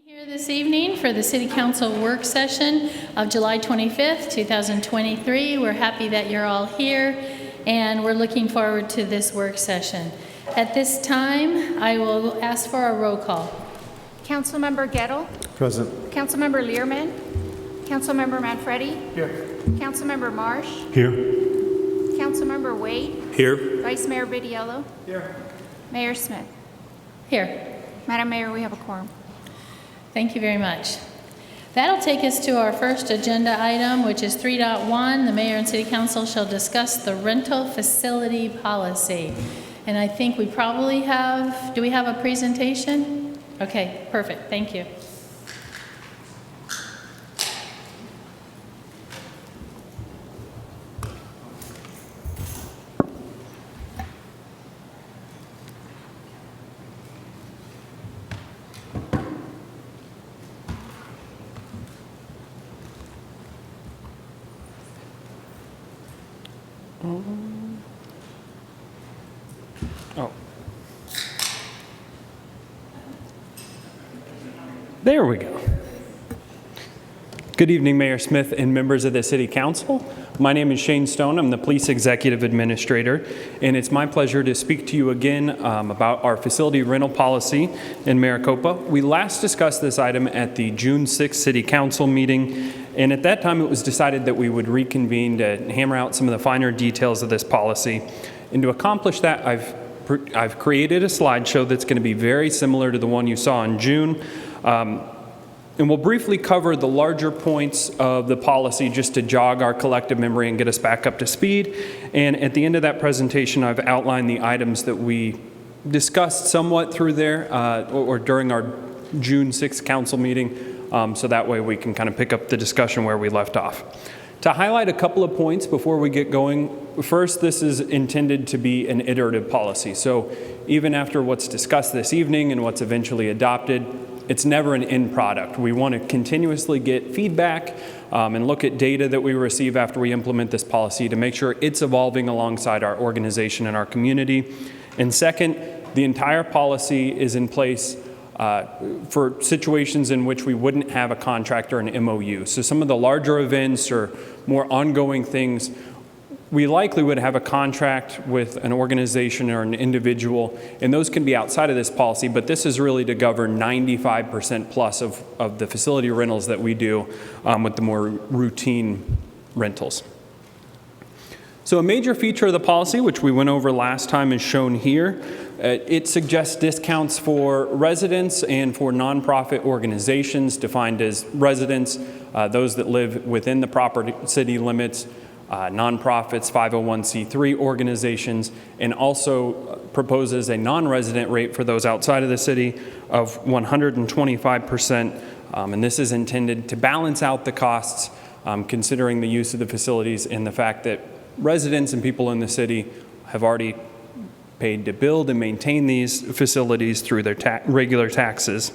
Here this evening for the City Council work session of July 25th, 2023. We're happy that you're all here and we're looking forward to this work session. At this time, I will ask for a roll call. Councilmember Gettle. Present. Councilmember Learman. Councilmember Manfredi. Here. Councilmember Marsh. Here. Councilmember Wade. Here. Vice Mayor Vidiello. Here. Mayor Smith. Here. Madam Mayor, we have a quorum. Thank you very much. That'll take us to our first agenda item, which is 3.1. The Mayor and City Council shall discuss the rental facility policy. And I think we probably have, do we have a presentation? Okay, perfect. Thank you. Oh. There we go. Good evening, Mayor Smith and members of the City Council. My name is Shane Stone. I'm the Police Executive Administrator, and it's my pleasure to speak to you again about our facility rental policy in Maricopa. We last discussed this item at the June 6th City Council meeting, and at that time it was decided that we would reconvene to hammer out some of the finer details of this policy. And to accomplish that, I've created a slideshow that's going to be very similar to the one you saw in June. And we'll briefly cover the larger points of the policy just to jog our collective memory and get us back up to speed. And at the end of that presentation, I've outlined the items that we discussed somewhat through there or during our June 6th council meeting. So that way we can kind of pick up the discussion where we left off. To highlight a couple of points before we get going, first, this is intended to be an iterative policy. So even after what's discussed this evening and what's eventually adopted, it's never an end product. We want to continuously get feedback and look at data that we receive after we implement this policy to make sure it's evolving alongside our organization and our community. And second, the entire policy is in place for situations in which we wouldn't have a contract or an MOU. So some of the larger events or more ongoing things, we likely would have a contract with an organization or an individual, and those can be outside of this policy, but this is really to govern 95% plus of the facility rentals that we do with the more routine rentals. So a major feature of the policy, which we went over last time, is shown here. It suggests discounts for residents and for nonprofit organizations, defined as residents, those that live within the proper city limits, nonprofits, 501c3 organizations, and also proposes a non-resident rate for those outside of the city of 125%. And this is intended to balance out the costs, considering the use of the facilities and the fact that residents and people in the city have already paid to build and maintain these facilities through their regular taxes.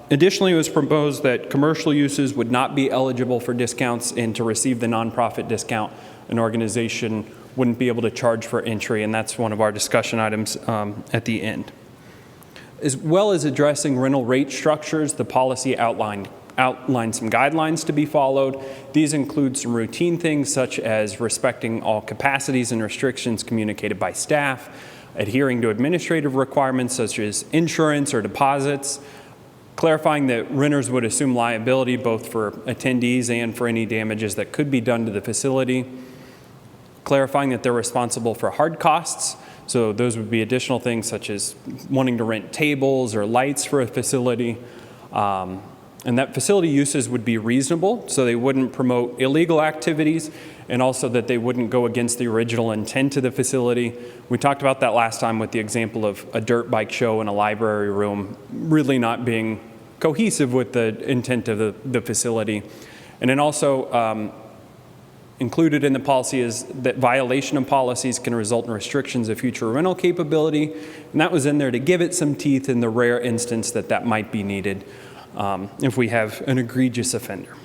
Additionally, it was proposed that commercial uses would not be eligible for discounts, and to receive the nonprofit discount, an organization wouldn't be able to charge for entry, and that's one of our discussion items at the end. As well as addressing rental rate structures, the policy outlined some guidelines to be followed. These include some routine things such as respecting all capacities and restrictions communicated by staff, adhering to administrative requirements such as insurance or deposits, clarifying that renters would assume liability both for attendees and for any damages that could be done to the facility, clarifying that they're responsible for hard costs. So those would be additional things such as wanting to rent tables or lights for a facility. And that facility uses would be reasonable, so they wouldn't promote illegal activities, and also that they wouldn't go against the original intent of the facility. We talked about that last time with the example of a dirt bike show in a library room really not being cohesive with the intent of the facility. And then also included in the policy is that violation of policies can result in restrictions of future rental capability, and that was in there to give it some teeth in the rare instance that that might be needed if we have an egregious offender.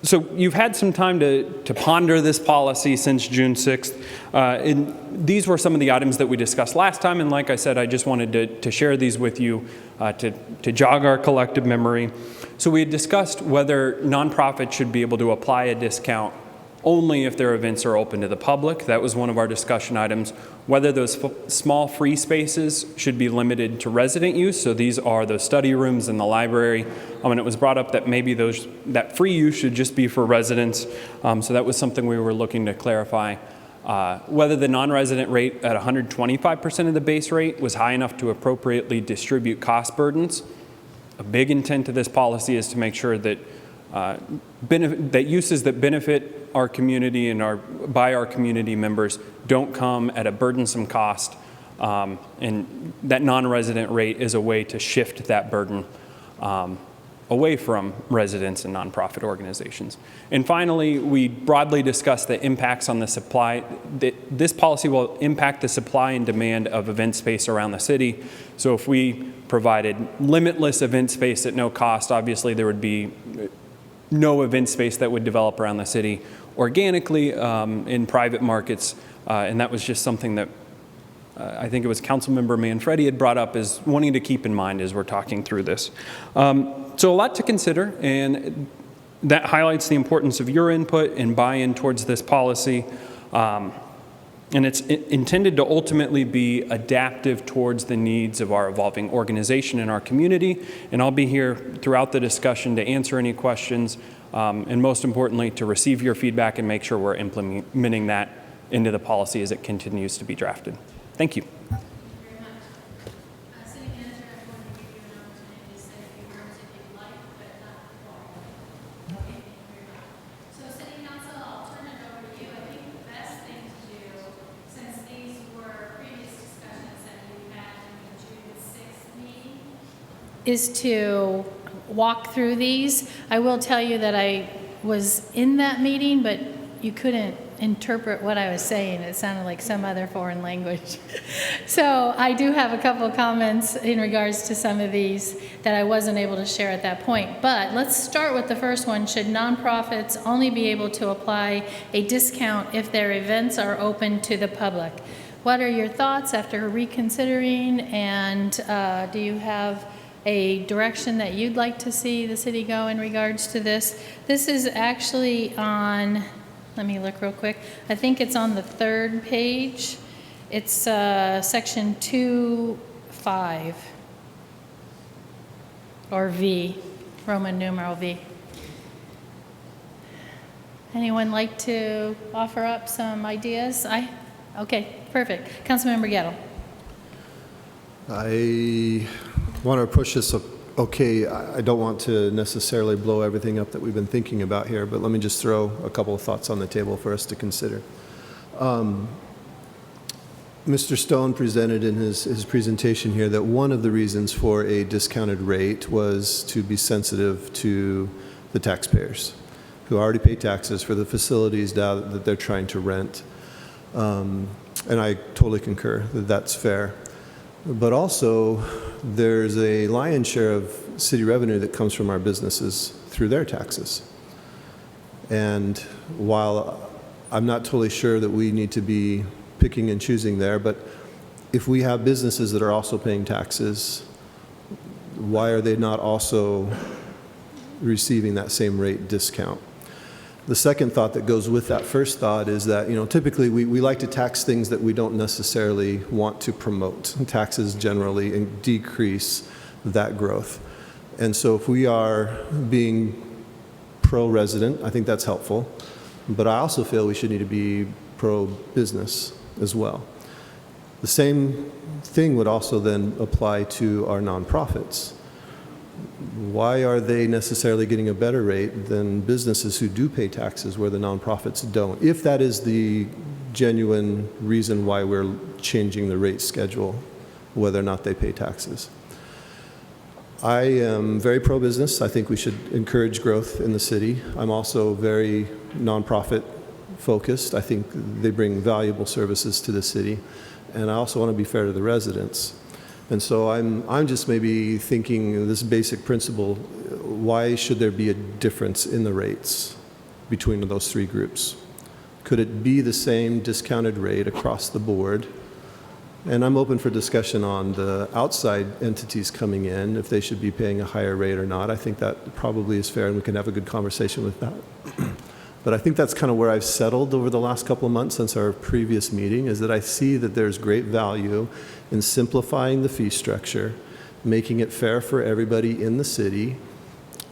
So you've had some time to ponder this policy since June 6th. And these were some of the items that we discussed last time. And like I said, I just wanted to share these with you to jog our collective memory. So we had discussed whether nonprofits should be able to apply a discount only if their events are open to the public. That was one of our discussion items. Whether those small free spaces should be limited to resident use. So these are those study rooms in the library. And it was brought up that maybe that free use should just be for residents. So that was something we were looking to clarify. Whether the non-resident rate at 125% of the base rate was high enough to appropriately distribute cost burdens. A big intent of this policy is to make sure that that uses that benefit our community and by our community members don't come at a burdensome cost, and that non-resident rate is a way to shift that burden away from residents and nonprofit organizations. And finally, we broadly discussed the impacts on the supply. This policy will impact the supply and demand of event space around the city. So if we provided limitless event space at no cost, obviously there would be no event space that would develop around the city organically in private markets, and that was just something that I think it was Councilmember Manfredi had brought up as wanting to keep in mind as we're talking through this. So a lot to consider, and that highlights the importance of your input and buy-in towards this policy. And it's intended to ultimately be adaptive towards the needs of our evolving organization and our community. And I'll be here throughout the discussion to answer any questions, and most importantly, to receive your feedback and make sure we're implementing that into the policy as it continues to be drafted. Thank you. Thank you very much. City Manager, I want to give you an opportunity to say a few words if you'd like, but not before. Okay, thank you very much. So City Council, I'll turn it over to you. I think the best thing to do, since these were previous discussions that you had in the June 6th meeting, is to walk through these. I will tell you that I was in that meeting, but you couldn't interpret what I was saying. It sounded like some other foreign language. So I do have a couple of comments in regards to some of these that I wasn't able to share at that point. But let's start with the first one. Should nonprofits only be able to apply a discount if their events are open to the public? What are your thoughts after reconsidering, and do you have a direction that you'd like to see the city go in regards to this? This is actually on, let me look real quick. I think it's on the 3rd page. It's section 2.5, or V, Roman numeral V. Anyone like to offer up some ideas? Okay, perfect. Councilmember Gettle. I want to push this up. Okay, I don't want to necessarily blow everything up that we've been thinking about here, but let me just throw a couple of thoughts on the table for us to consider. Mr. Stone presented in his presentation here that one of the reasons for a discounted rate was to be sensitive to the taxpayers who already pay taxes for the facilities now that they're trying to rent. And I totally concur that that's fair. But also, there's a lion's share of city revenue that comes from our businesses through their taxes. And while I'm not totally sure that we need to be picking and choosing there, but if we have businesses that are also paying taxes, why are they not also receiving that same rate discount? The second thought that goes with that first thought is that, typically we like to tax things that we don't necessarily want to promote. Taxes generally decrease that growth. And so if we are being pro-resident, I think that's helpful. But I also feel we should need to be pro-business as well. The same thing would also then apply to our nonprofits. Why are they necessarily getting a better rate than businesses who do pay taxes where the nonprofits don't? If that is the genuine reason why we're changing the rate schedule, whether or not they pay taxes. I am very pro-business. I think we should encourage growth in the city. I'm also very nonprofit focused. I think they bring valuable services to the city. And I also want to be fair to the residents. And so I'm just maybe thinking this basic principle, why should there be a difference in the rates between those three groups. Could it be the same discounted rate across the board? And I'm open for discussion on the outside entities coming in, if they should be paying a higher rate or not. I think that probably is fair, and we can have a good conversation with that. But I think that's kind of where I've settled over the last couple of months since our previous meeting, is that I see that there's great value in simplifying the fee structure, making it fair for everybody in the city,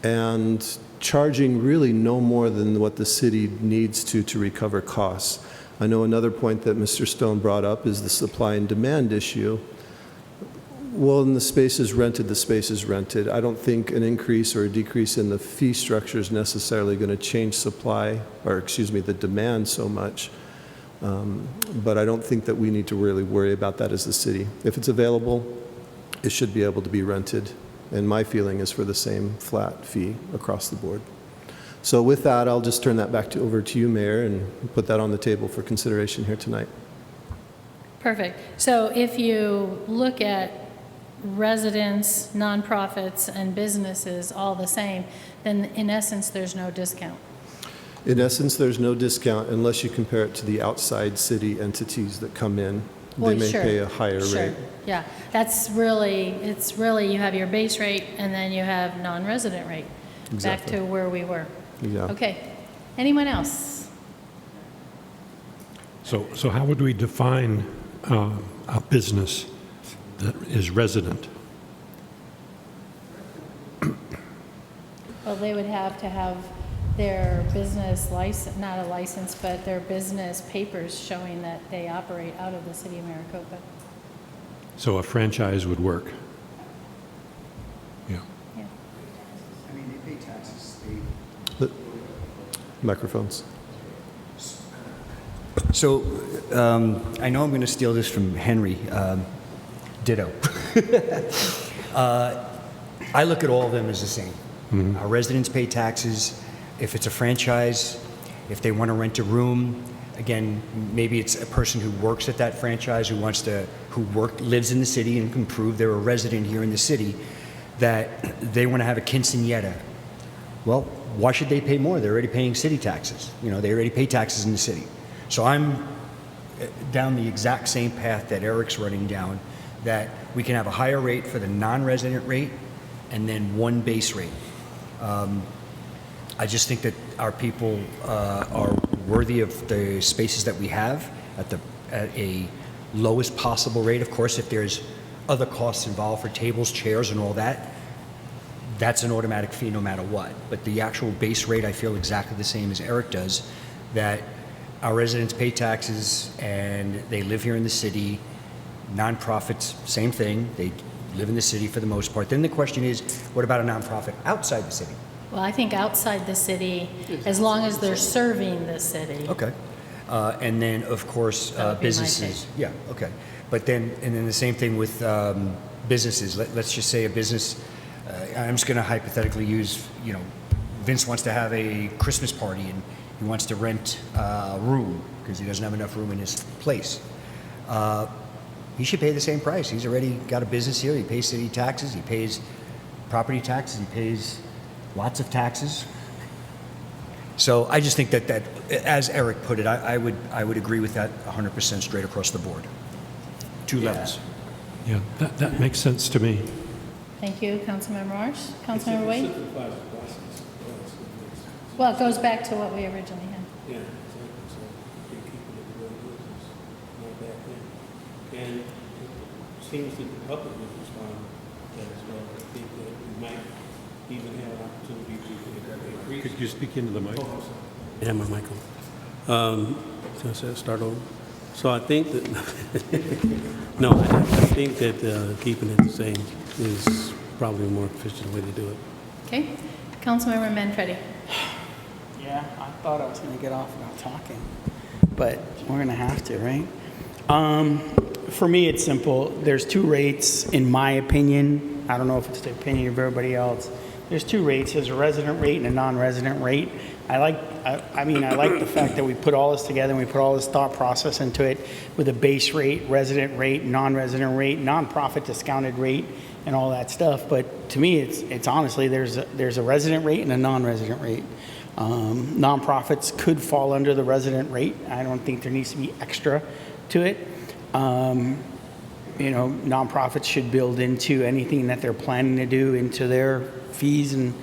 and charging really no more than what the city needs to recover costs. I know another point that Mr. Stone brought up is the supply and demand issue. Well, when the space is rented, the space is rented. I don't think an increase or a decrease in the fee structure is necessarily going to change the demand so much. But I don't think that we need to really worry about that as the city. If it's available, it should be able to be rented. And my feeling is for the same flat fee across the board. So with that, I'll just turn that back over to you, Mayor, and put that on the table for consideration here tonight. Perfect. So if you look at residents, nonprofits, and businesses all the same, then in essence, there's no discount. In essence, there's no discount unless you compare it to the outside city entities that come in. They may pay a higher rate. Yeah, it's really, you have your base rate and then you have non-resident rate. Exactly. Back to where we were. Yeah. Okay. Anyone else? So how would we define a business that is resident? Well, they would have to have their business license, not a license, but their business papers showing that they operate out of the city of Maricopa. So a franchise would work? Yeah. Yeah. I mean, they pay taxes, Microphones. So, I know I'm going to steal this from Henry. Ditto. I look at all of them as the same. Our residents pay taxes. If it's a franchise, if they want to rent a room, again, maybe it's a person who works at that franchise who lives in the city and can prove they're a resident here in the city, that they want to have a quinceañera. Well, why should they pay more? They're already paying city taxes. You know, they already pay taxes in the city. So I'm down the exact same path that Eric's running down, that we can have a higher rate for the non-resident rate and then one base rate. I just think that our people are worthy of the spaces that we have at a lowest possible rate. Of course, if there's other costs involved for tables, chairs, and all that, that's an automatic fee no matter what. But the actual base rate, I feel exactly the same as Eric does, that our residents pay taxes and they live here in the city. Nonprofits, same thing. They live in the city for the most part. Then the question is, what about a nonprofit outside the city? Well, I think outside the city, as long as they're serving the city. Okay. And then, of course, That would be my businesses. Yeah, okay. But then, and then the same thing with businesses. Let's just say a business, I'm just going to hypothetically use, you know, Vince wants to have a Christmas party and he wants to rent a room because he doesn't have enough room in his place. He should pay the same price. He's already got a business here. He pays city taxes. He pays property taxes. He pays lots of taxes. So I just think that as Eric put it, I would agree with that 100% straight across the board. Two levels. Yeah, that makes sense to me. Thank you, Councilmember Marsh. Councilmember Wade? Well, it goes back to what we originally had. Yeah, exactly. So you're keeping it the way it is. It's not a bad thing. And it seems that the public would respond to that as well. I think that we might even have an opportunity to increase. Could you speak into the mic? Yeah, my mic on. So I said start over. So I think that, no, I think that keeping it the same is probably a more efficient way to do it. Okay. Councilmember Manfredi. Yeah, I thought I was going to get off without talking, but we're going to have to, right? For me, it's simple. There's two rates, in my opinion. I don't know if it's the opinion of everybody else. There's two rates. There's a resident rate and a non-resident rate. I like the fact that we put all this together and we put all this thought process into it with a base rate, resident rate, non-resident rate, nonprofit discounted rate, and all that stuff. But to me, it's honestly, there's a resident rate and a non-resident rate. Nonprofits could fall under the resident rate. I don't think there needs to be extra to it. Nonprofits should build into anything that they're planning to do into their fees and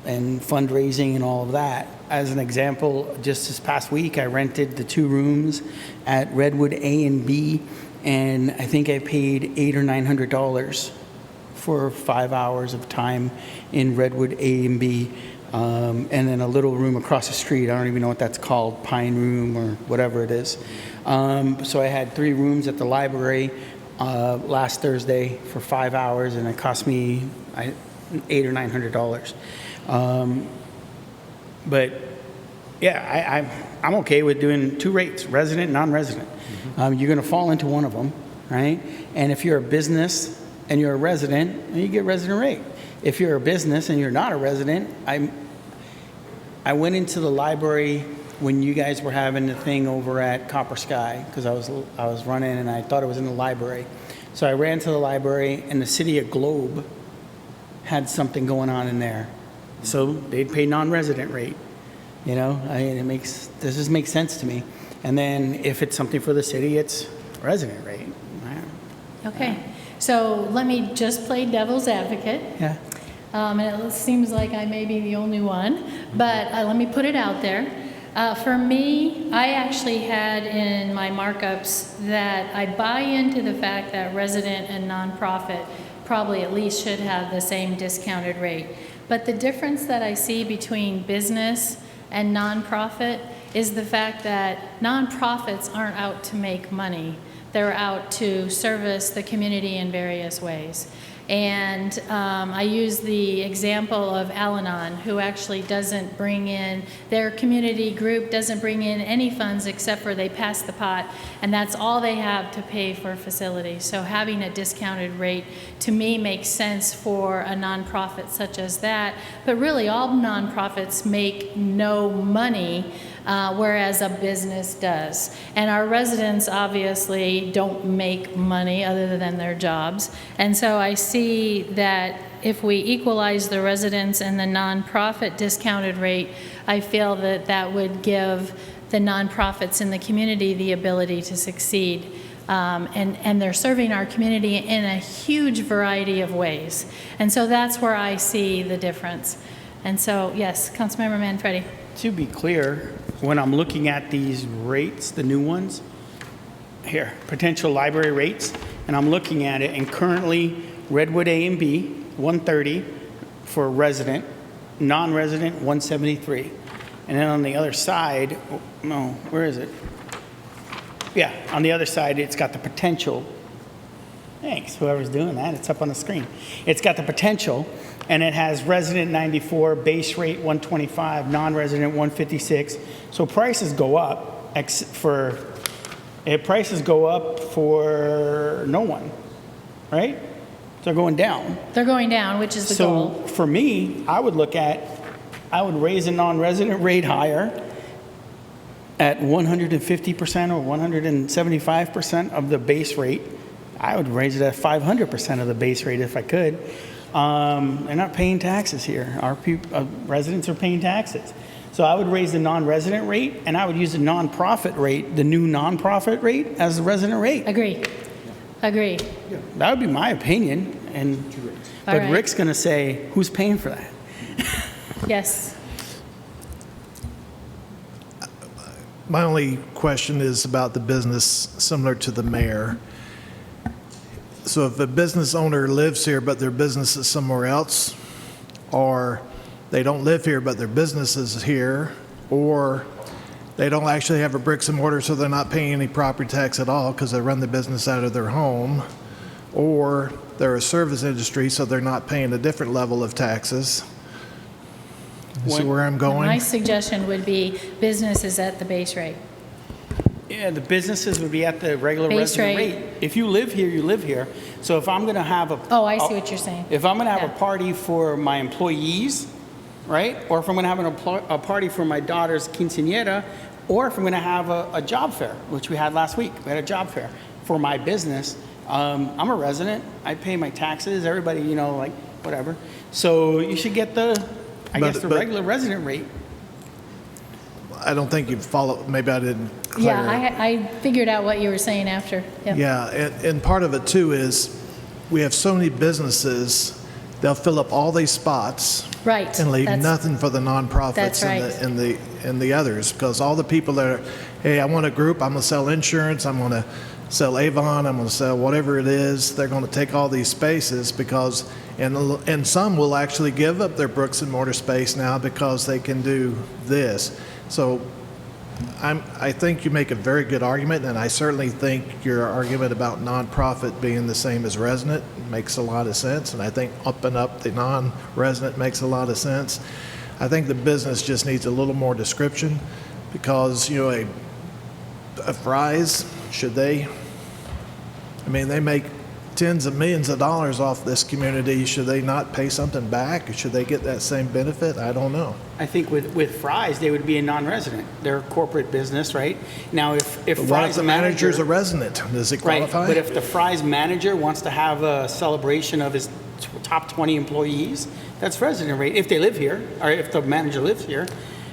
fundraising and all of that. As an example, just this past week, I rented the 2 rooms at Redwood A and B, and I think I paid $800 or $900 for 5 hours of time in Redwood A and B, and then a little room across the street. I don't even know what that's called, Pine Room or whatever it is. So I had 3 rooms at the library last Thursday for 5 hours, and it cost me $800 or $900. But yeah, I'm okay with doing 2 rates, resident, non-resident. You're going to fall into one of them, right? And if you're a business and you're a resident, then you get resident rate. If you're a business and you're not a resident, I went into the library when you guys were having the thing over at Copper Sky, because I was running and I thought it was in the library. So I ran to the library, and the city of Globe had something going on in there. So they'd pay non-resident rate. This just makes sense to me. And then if it's something for the city, it's resident rate. Okay, so let me just play devil's advocate. Yeah. And it seems like I may be the only one, but let me put it out there. For me, I actually had in my markups that I buy into the fact that resident and nonprofit probably at least should have the same discounted rate. But the difference that I see between business and nonprofit is the fact that nonprofits aren't out to make money. They're out to service the community in various ways. And I use the example of Al-Anon, who actually doesn't bring in, their community group doesn't bring in any funds except for they pass the pot, and that's all they have to pay for a facility. So having a discounted rate, to me, makes sense for a nonprofit such as that. But really, all nonprofits make no money, whereas a business does. And our residents obviously don't make money other than their jobs. And so I see that if we equalize the residents and the nonprofit discounted rate, I feel that that would give the nonprofits in the community the ability to succeed. And they're serving our community in a huge variety of ways. And so that's where I see the difference. And so, yes, Councilmember Manfredi. To be clear, when I'm looking at these rates, the new ones, here, potential library rates, and I'm looking at it, and currently Redwood A and B, 130 for resident, non-resident, 173. And then on the other side, no, where is it? Yeah, on the other side, it's got the potential. Thanks, whoever's doing that, it's up on the screen. It's got the potential, and it has resident 94, base rate 125, non-resident 156. So prices go up prices go up for no one, right? They're going down. They're going down, which is the goal. So for me, I would raise a non-resident rate higher at 150% or 175% of the base rate. I would raise it at 500% of the base rate if I could. They're not paying taxes here. Our residents are paying taxes. So I would raise the non-resident rate, and I would use the nonprofit rate, the new nonprofit rate, as the resident rate. Agree. That would be my opinion. But right. Rick's going to say, who's paying for that? Yes. My only question is about the business, similar to the mayor. So if a business owner lives here, but their business is somewhere else, or they don't live here, but their business is here, or they don't actually have a bricks and mortar, so they're not paying any property tax at all because they run the business out of their home, or they're a service industry, so they're not paying a different level of taxes. See where I'm going? My suggestion would be business is at the base rate. Yeah, the businesses would be at the regular Base resident rate. rate. If you live here, you live here. So if I'm going to have a... Oh, I see what you're saying. If I'm going to have Yeah. a party for my employees, right? Or if I'm going to have a party for my daughter's quinceañera, or if I'm going to have a job fair, which we had last week. We had a job fair for my business. I'm a resident. I pay my taxes. Everybody, like, whatever. So you should get the I But- guess the but- regular resident rate. I don't think you follow, maybe I didn't Yeah, clarify. I figured out what you were saying after. Yep. Yeah, and part of it too is we have so many businesses, they'll fill up all these spots Right. and leave That's- nothing for the nonprofits That's right. and the others, because all the people that are, hey, I want a group, I'm going to sell insurance, I'm going to sell Avon, I'm going to sell whatever it is, they're going to take all these spaces because, and some will actually give up their bricks and mortar space now because they can do this. So I think you make a very good argument, and I certainly think your argument about nonprofit being the same as resident makes a lot of sense, and I think up and up the non-resident makes a lot of sense. I think the business just needs a little more description because, you know, a Fry's, should they, I mean, they make tens of millions of dollars off this community. Should they not pay something back? Should they get that same benefit? I don't know. I think with Fry's, they would be a non-resident. They're a corporate business, right? Now, if But what if Fry's the manager's a resident? Does it right, qualify? but if the Fry's manager wants to have a celebration of his top 20 employees, that's resident rate, if they live here, or if the manager lives here,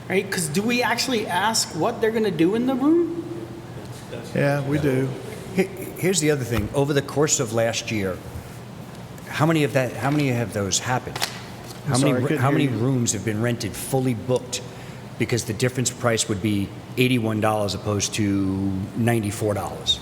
right? Because do we actually ask what they're going to do in the room? Yeah, we do. Here's the other thing. Over the course of last year, how many have those happened? How sorry, I many couldn't how hear many you. rooms have been rented fully booked because the difference price would be $81 opposed to $94?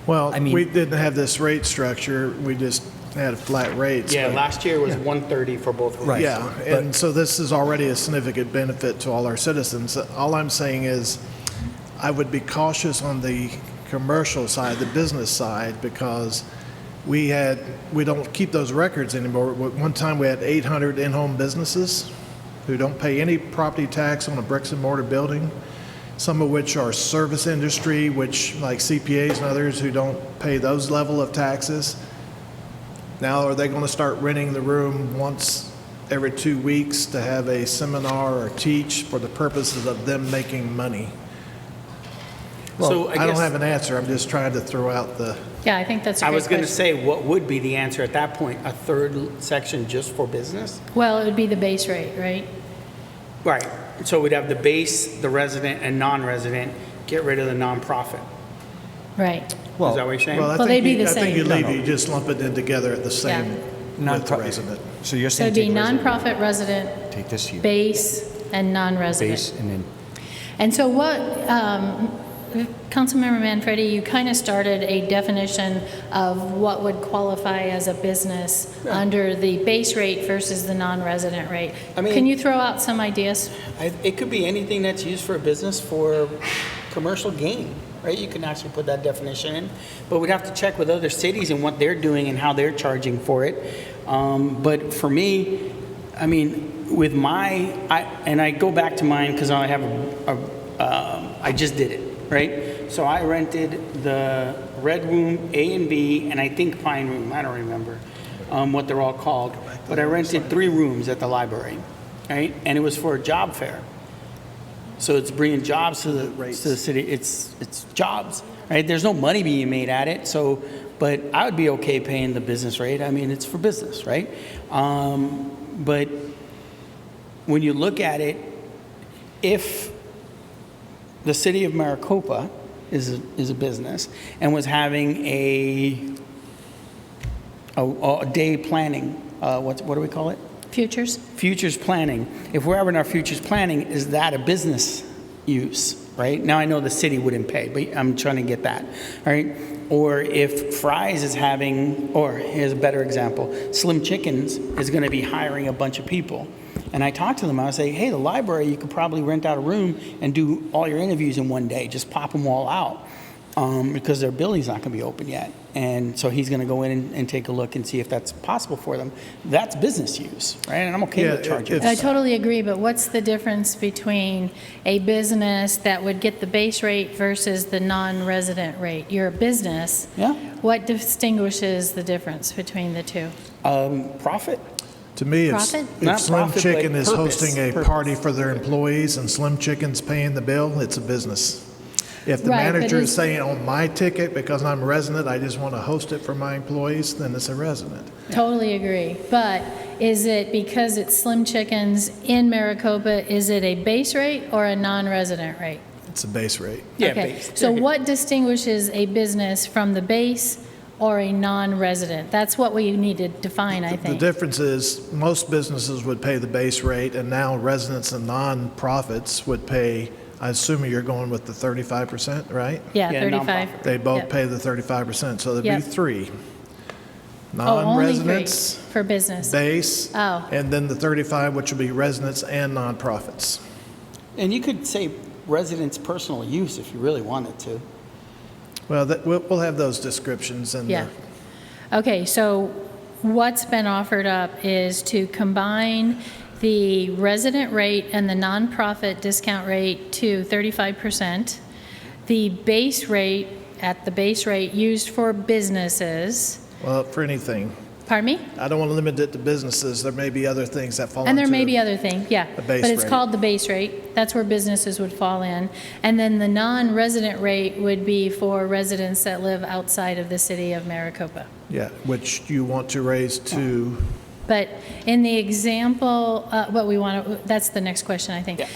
Well, I mean- we didn't have this rate structure. We just had flat rates. Yeah, but- last year was 130 for both rooms. Right. Yeah, and so this is already a significant benefit to all our citizens. All I'm saying is I would be cautious on the commercial side, the business side, because we don't keep those records anymore. One time we had 800 in-home businesses who don't pay any property tax on a bricks and mortar building, some of which are service industry, which like CPAs and others who don't pay those level of taxes. Now, are they going to start renting the room once every 2 weeks to have a seminar or teach for the purposes of them making money? So I don't guess- have an answer. I'm just trying to throw out the, Yeah, I think that's a I great was going to question. say, what would be the answer at that point? A third section just for business? Well, it would be the base rate, right? Right. So we'd have the base, the resident, and non-resident. Get rid of the nonprofit. Right. Is that what you're saying? well, I Well, they'd think be you, the I think same. you No, leave, you just lump it in together at the same with Nonprofit. resident. So you're So saying it'd be take resident, nonprofit, resident, take this here, base, and non-resident. base, and then And so what, Councilmember Manfredi, you kind of started a definition of what would qualify as a business under the base rate versus the non-resident rate. I mean- Can you throw out some ideas? It could be anything that's used for a business for commercial gain, right? You can actually put that definition in, but we'd have to check with other cities and what they're doing and how they're charging for it. But for me, I mean, with I go back to mine because I have I just did it, right? So I rented the Red Room, A and B, and I think Pine Room. I don't remember what they're all called, but I rented 3 rooms at the library, right? And it was for a job fair. So it's bringing jobs to the city. It's jobs, right? There's no money being made at it. So, but I would be okay paying the business rate. I mean, it's for business, right? But when you look at it, if the city of Maricopa is a business and was having a day planning, what do we call it? Futures? Futures planning. If we're having our futures planning, is that a business use, right? Now I know the city wouldn't pay, but I'm trying to get that, all right? Or if Fry's is having, or here's a better example, Slim Chickens is going to be hiring a bunch of people. And I talked to them, I was say, hey, the library, you could probably rent out a room and do all your interviews in one day, just pop them all out. Because their building's not going to be open yet. And so he's going to go in and take a look and see if that's possible for them. That's business use, right? And I'm okay Yeah, with charging. if- I totally agree, but what's the difference between a business that would get the base rate versus the non-resident rate? You're a business. Yeah. What distinguishes the difference between the two? Profit. To me, Profit? if Not Slim profit, Chicken but is purpose. hosting a Purpose. party for their employees and Slim Chicken's paying the bill, it's a business. If the Right, but manager is is- saying on my ticket, because I'm a resident, I just want to host it for my employees, then it's a resident. Totally agree. But is it because it's Slim Chickens in Maricopa, is it a base rate or a non-resident rate? It's a base rate. Yeah, Okay. base. So what distinguishes a business from the base or a non-resident? That's what we need to define, I The think. difference is, most businesses would pay the base rate, and now residents and nonprofits would pay, I assume you're going with the 35%, right? Yeah, Yeah, 35. nonprofit. They both Yep. pay the 35%, so there'd Yep. be three. Oh, only three Non-residents, for business. base, Oh. and then the 35, which would be residents and nonprofits. And you could say residents' personal use if you really wanted to. Well, we'll have those descriptions in Yeah. the, Okay, so what's been offered up is to combine the resident rate and the nonprofit discount rate to 35%. The base rate, at the base rate used for businesses, well, for anything. pardon me? I don't want to limit it to businesses. There may be other things that fall into. And there may be other things, yeah. The base But it's rate. called the base rate. That's where businesses would fall in. And then the non-resident rate would be for residents that live outside of the city of Maricopa. Yeah, which you want to raise to, But in the example, what we want to, that's the next question, I think. Yeah.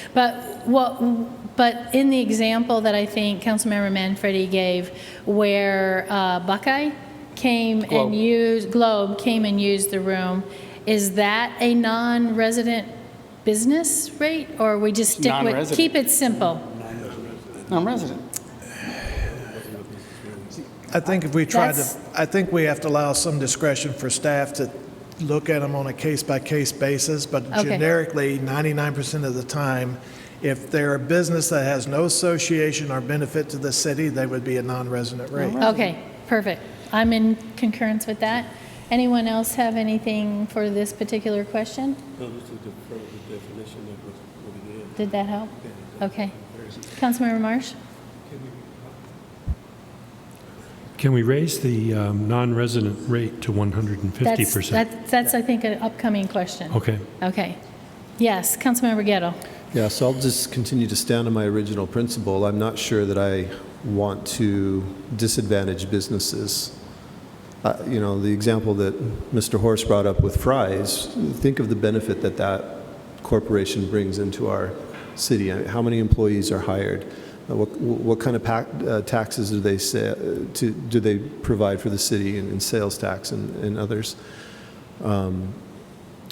But in the example that I think Councilmember Manfredi gave, where Buckeye came Globe. and used, Globe came and used the room, is that a non-resident business rate? Or we just stick with, Non-resident. keep it simple? Non-resident. I think if we try to, That's- I think we have to allow some discretion for staff to look at them on a case-by-case basis, but Okay. generically, 99% of the time, if they're a business that has no association or benefit to the city, they would be a non-resident rate. Okay, perfect. I'm in concurrence with that. Anyone else have anything for this particular question? No, this is the further definition of what it is. Did that help? Okay. Councilmember Marsh? Can we raise the non-resident rate to 150%? That's, I think, an upcoming question. Okay. Okay. Yes, Councilmember Gettle. Yeah, so I'll just continue to stand on my original principle. I'm not sure that I want to disadvantage businesses. You know, the example that Mr. Horst brought up with Fry's, think of the benefit that that corporation brings into our city. How many employees are hired? What kind of taxes do they provide for the city in sales tax and others?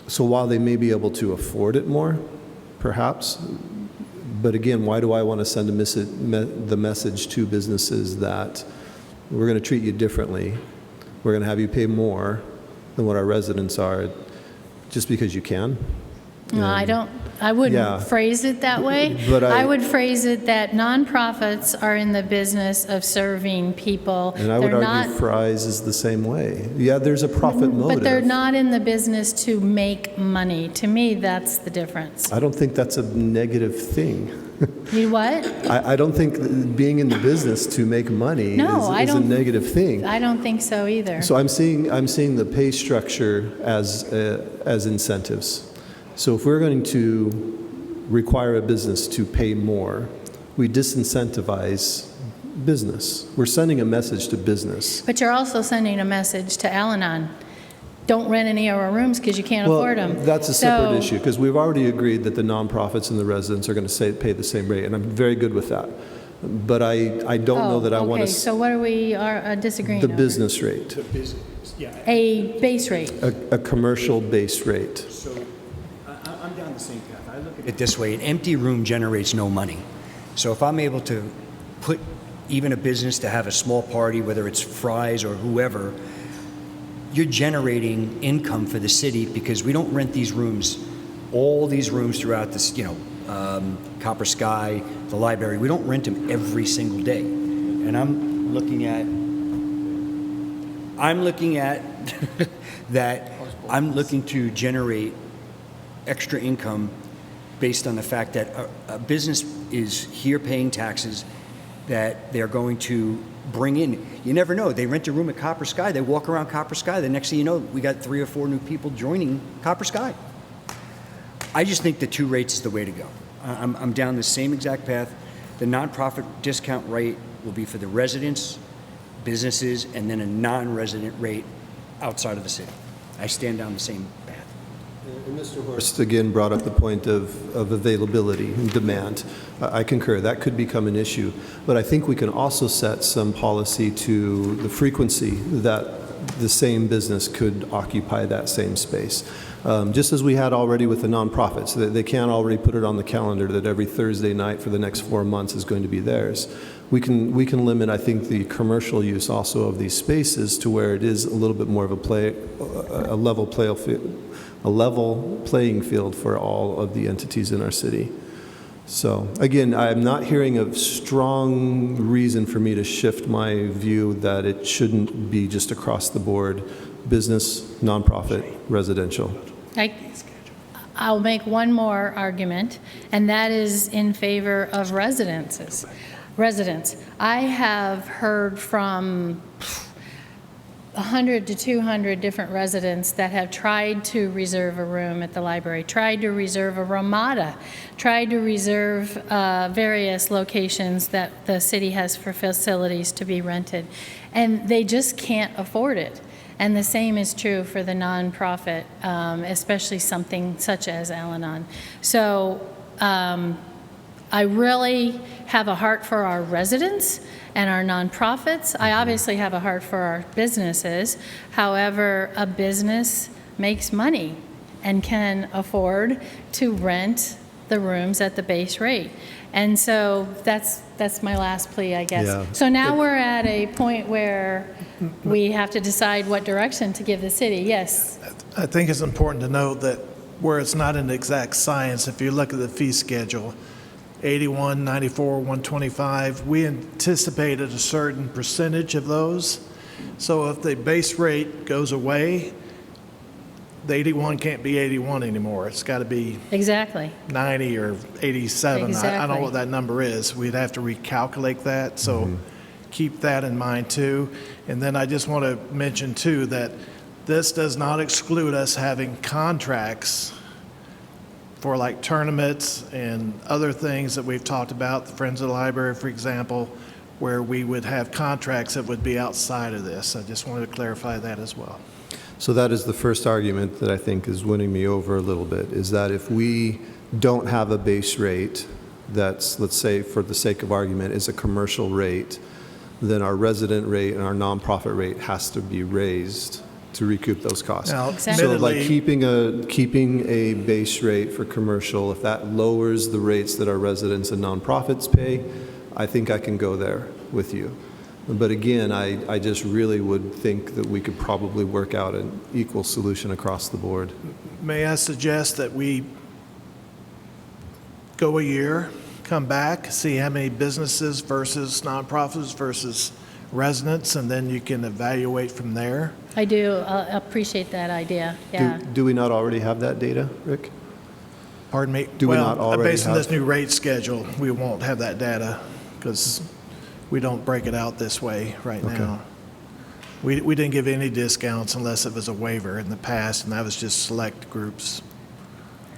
So while they may be able to afford it more, perhaps, but again, why do I want to send the message to businesses that we're going to treat you differently? We're going to have you pay more than what our residents are just because you can? No, I wouldn't Yeah. phrase it that way. But I would phrase it that nonprofits are in the business of serving people. And I would They're argue not- Fry's is the same way. Yeah, there's a profit motive. But they're not in the business to make money. To me, that's the difference. I don't think that's a negative thing. You what? I don't think that being in the business to make money No, I is a don't- negative thing. I don't think so either. So I'm seeing the pay structure as incentives. So if we're going to require a business to pay more, we disincentivize business. We're sending a message to business. But you're also sending a message to Al-Anon. Don't rent any of our rooms because you can't afford them. That's a separate issue, because we've already agreed that the nonprofits and the residents are going to pay the same rate, and I'm very good with that. But I don't know that I want Okay, to, so what are we disagreeing the over? business rate, A base rate. a commercial base rate. So I'm down the same path. I look at it this way, an empty room generates no money. So if I'm able to put even a business to have a small party, whether it's Fry's or whoever, you're generating income for the city because we don't rent these rooms, all these rooms throughout this, Copper Sky, the library. We don't rent them every single day. And I'm looking at that I'm looking to generate extra income based on the fact that a business is here paying taxes that they're going to bring in. You never know. They rent a room at Copper Sky. They walk around Copper Sky. The next thing you know, we got 3 or 4 new people joining Copper Sky. I just think the 2 rates is the way to go. I'm down the same exact path. The nonprofit discount rate will be for the residents, businesses, and then a non-resident rate outside of the city. I stand down the same path. And Mr. Horst again brought up the point of availability and demand. I concur, that could become an issue. But I think we can also set some policy to the frequency that the same business could occupy that same space. Just as we had already with the nonprofits, they can't already put it on the calendar that every Thursday night for the next 4 months is going to be theirs. We can limit, I think, the commercial use also of these spaces to where it is a little bit more of a level playing field for all of the entities in our city. So again, I'm not hearing a strong reason for me to shift my view that it shouldn't be just across the board, business, nonprofit, residential. I'll make one more argument, and that is in favor of residents. I have heard from 100 to 200 different residents that have tried to reserve a room at the library, tried to reserve a Ramada, tried to reserve various locations that the city has for facilities to be rented, and they just can't afford it. And the same is true for the nonprofit, especially something such as Al-Anon. So I really have a heart for our residents and our nonprofits. I obviously have a heart for our businesses. However, a business makes money and can afford to rent the rooms at the base rate. And so that's my last plea, I guess. Yeah. So now we're at a point where we have to decide what direction to give the city. Yes. I think it's important to note that where it's not an exact science, if you look at the fee schedule, 81, 94, 125, we anticipated a certain percentage of those. So if the base rate goes away, the 81 can't be 81 anymore. It's got to be Exactly. 90 or 87. I don't know Exactly. what that number is. We'd have to recalculate that. So keep that in mind too. And then I just want to mention too that this does not exclude us having contracts for like tournaments and other things that we've talked about, the Friends of the Library, for example, where we would have contracts that would be outside of this. I just wanted to clarify that as well. So that is the first argument that I think is winning me over a little bit, is that if we don't have a base rate that's, let's say for the sake of argument, is a commercial rate, then our resident rate and our nonprofit rate has to be raised to recoup those costs. Now, Exactly. So like admittedly, keeping a base rate for commercial, if that lowers the rates that our residents and nonprofits pay, I think I can go there with you. But again, I just really would think that we could probably work out an equal solution across the board. may I suggest that we go a year, come back, see how many businesses versus nonprofits versus residents, and then you can evaluate from there? I do appreciate that idea, yeah. Do we not already have that data, Rick? Pardon me? Do we not already Based on this have- new rate schedule, we won't have that data because we don't break it out this way right Okay. now. We didn't give any discounts unless it was a waiver in the past, and that was just select groups.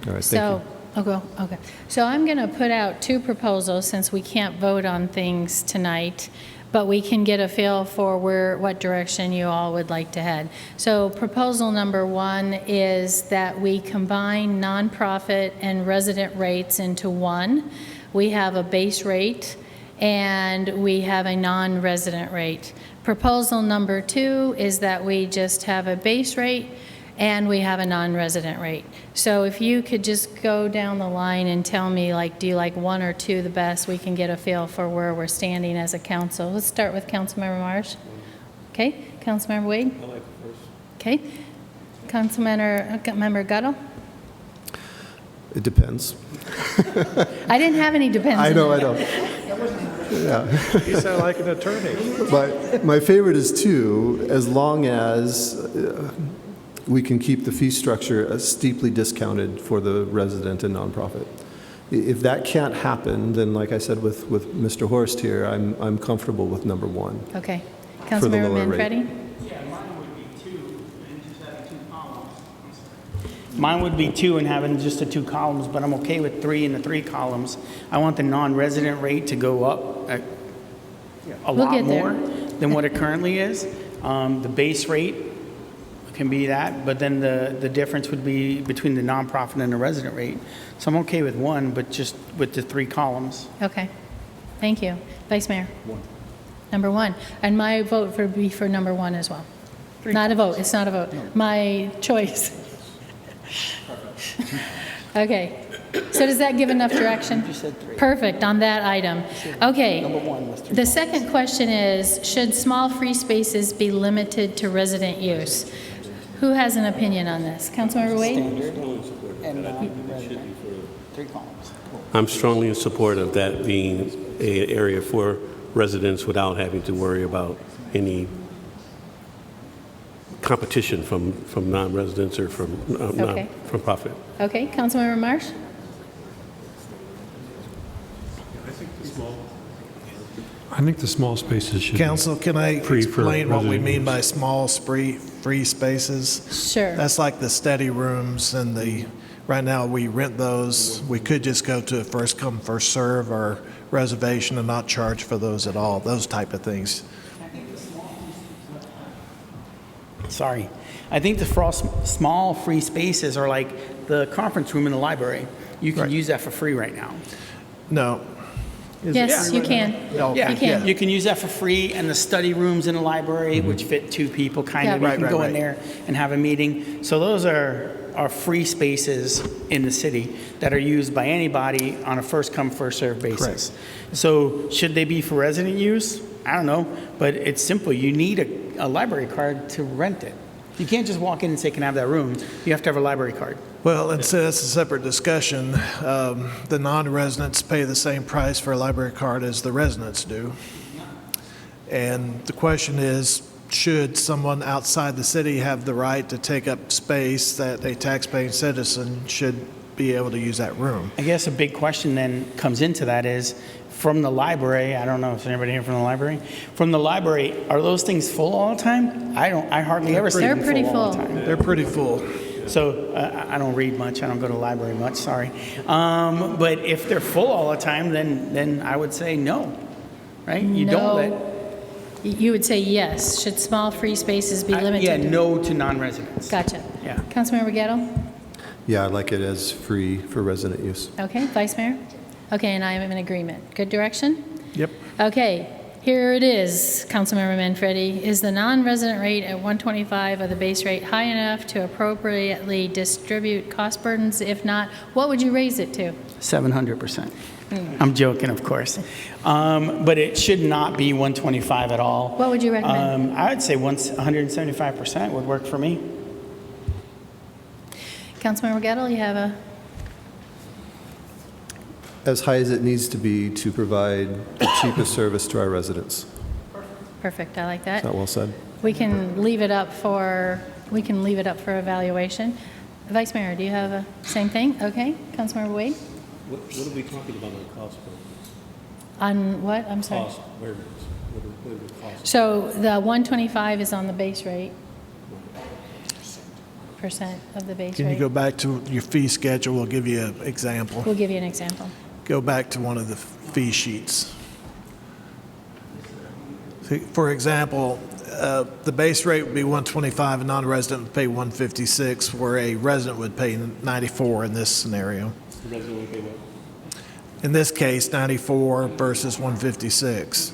All right, thank you. Okay. So I'm going to put out two proposals since we can't vote on things tonight, but we can get a feel for what direction you all would like to head. So proposal number one is that we combine nonprofit and resident rates into one. We have a base rate and we have a non-resident rate. Proposal number two is that we just have a base rate and we have a non-resident rate. So if you could just go down the line and tell me, like, do you like one or two the best? We can get a feel for where we're standing as a council. Let's start with Councilmember Marsh. Okay, Councilmember Wade? I like it first. Okay. Councilmember Guttel? It depends. I didn't have any depends. I in know, it. I know. You sound like an attorney. My favorite is two, as long as we can keep the fee structure steeply discounted for the resident and nonprofit. If that can't happen, then like I said with Mr. Horst here, I'm comfortable with number one. Okay. For the Councilmember lower rate. Manfredi? Yeah, mine would be two, and just having two columns. I'm sorry. Mine would be 2 and having just the 2 columns, but I'm okay with 3 in the 3 columns. I want the non-resident rate to go up a We'll lot get there. more than what it currently is. The base rate can be that, but then the difference would be between the nonprofit and the resident rate. So I'm okay with 1, but just with the 3 columns. Okay, thank you. Vice Mayor? 1. Number 1. And my vote would be for number 1 as well. Not a vote, it's not a vote. My choice. Okay, so does that give enough direction? You said 3. Perfect, on that item. Okay. Number 1 was 3. The second question is, should small free spaces be limited to resident use? Who has an opinion on this? Councilmember Wade? Standard and non-resident. 3 columns. I'm strongly in support of that being an area for residents without having to worry about any competition from non-residents or from Okay. from profit. Okay, Councilmember Marsh? I think the small spaces should be Council, can I free for explain what we resident mean use. by small free spaces? Sure. That's like the study rooms and right now we rent those. We could just go to a first come, first serve or reservation and not charge for those at all, those type of things. Sorry. I think the small free spaces are like the conference room in the library. You can Right. use that for free right now. No. Is it Yes, free you right can. now? Yeah, You can. You can use that for free, and the study rooms in the library, which fit 2 people, kind Yeah. of, you Right, can right, go right. in there and have a meeting. So those are free spaces in the city that are used by anybody on a first-come, first-served basis. So should they be for resident use? I don't know, but it's simple. You need a library card to rent it. You can't just walk in and say, can I have that room? You have to have a library card. Well, and so that's a separate discussion. The non-residents pay the same price for a library card as the residents do. And the question is, should someone outside the city have the right to take up space that a taxpaying citizen should be able to use that room? I guess a big question then comes into that is, from the library, I don't know if there's anybody here from the library. From the library, are those things full all the time? I hardly ever see They're them pretty full all the full. time. They're pretty full. So I don't read much. I don't go to the library much. Sorry. But if they're full all the time, then I would say no, right? You don't let. No. You would say yes. Should small free spaces be limited? Yeah, no to non-residents. Gotcha. Yeah. Councilmember Gettle? Yeah, I like it as free for resident use. Okay, Vice Mayor? Okay, and I am in agreement. Good direction? Yep. Okay, here it is, Councilmember Manfredi. Is the non-resident rate at 125 of the base rate high enough to appropriately distribute cost burdens? If not, what would you raise it to? 700%. I'm joking, of course. But it should not be 125 at all. What would you recommend? I would say 175% would work for me. Councilmember Gettle, you have a, As high as it needs to be to provide the cheapest service to our residents. perfect, I like Is that. that well said? We can leave it up for evaluation. Vice Mayor, do you have a same thing? Okay, Councilmember Wade? What are we talking about on cost burdens? On what? I'm sorry. Cost burdens. What are the costs? So the 125 is on the base rate, percent of the base Can you go rate. back to your fee schedule? We'll give you an example. We'll give you an example. Go back to one of the fee sheets. See, for example, the base rate would be 125, a non-resident would pay 156, where a resident would pay 94 in this scenario. The resident will pay what? In this case, 94 versus 156.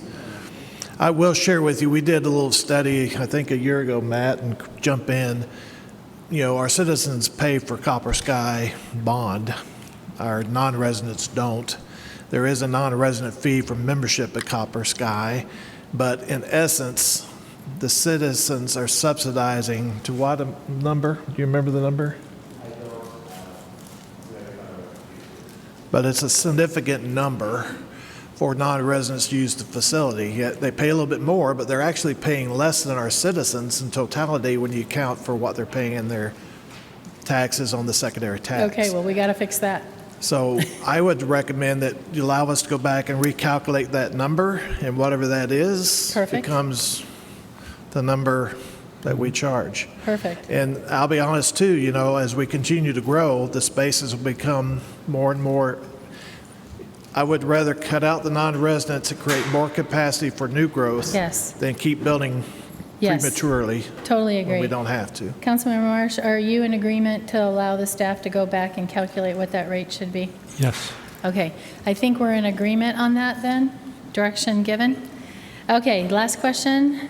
I will share with you, we did a little study, I think a year ago, Matt, and jump in. You know, our citizens pay for Copper Sky bond. Our non-residents don't. There is a non-resident fee for membership at Copper Sky, but in essence, the citizens are subsidizing to what number? Do you remember the number? But it's a significant number for non-residents to use the facility. Yet they pay a little bit more, but they're actually paying less than our citizens in totality when you account for what they're paying in their taxes on the secondary tax. Okay, well, we got to fix that. So I would recommend that you allow us to go back and recalculate that number, and whatever that is Perfect. becomes the number that we charge. Perfect. And I'll be honest too, you know, as we continue to grow, the spaces will become more and more. I would rather cut out the non-residents and create more capacity for new growth Yes. than keep building Yes. prematurely Totally when agree. we don't have to. Councilmember Marsh, are you in agreement to allow the staff to go back and calculate what that rate should be? Yes. Okay, I think we're in agreement on that then? Direction given? Okay, last question.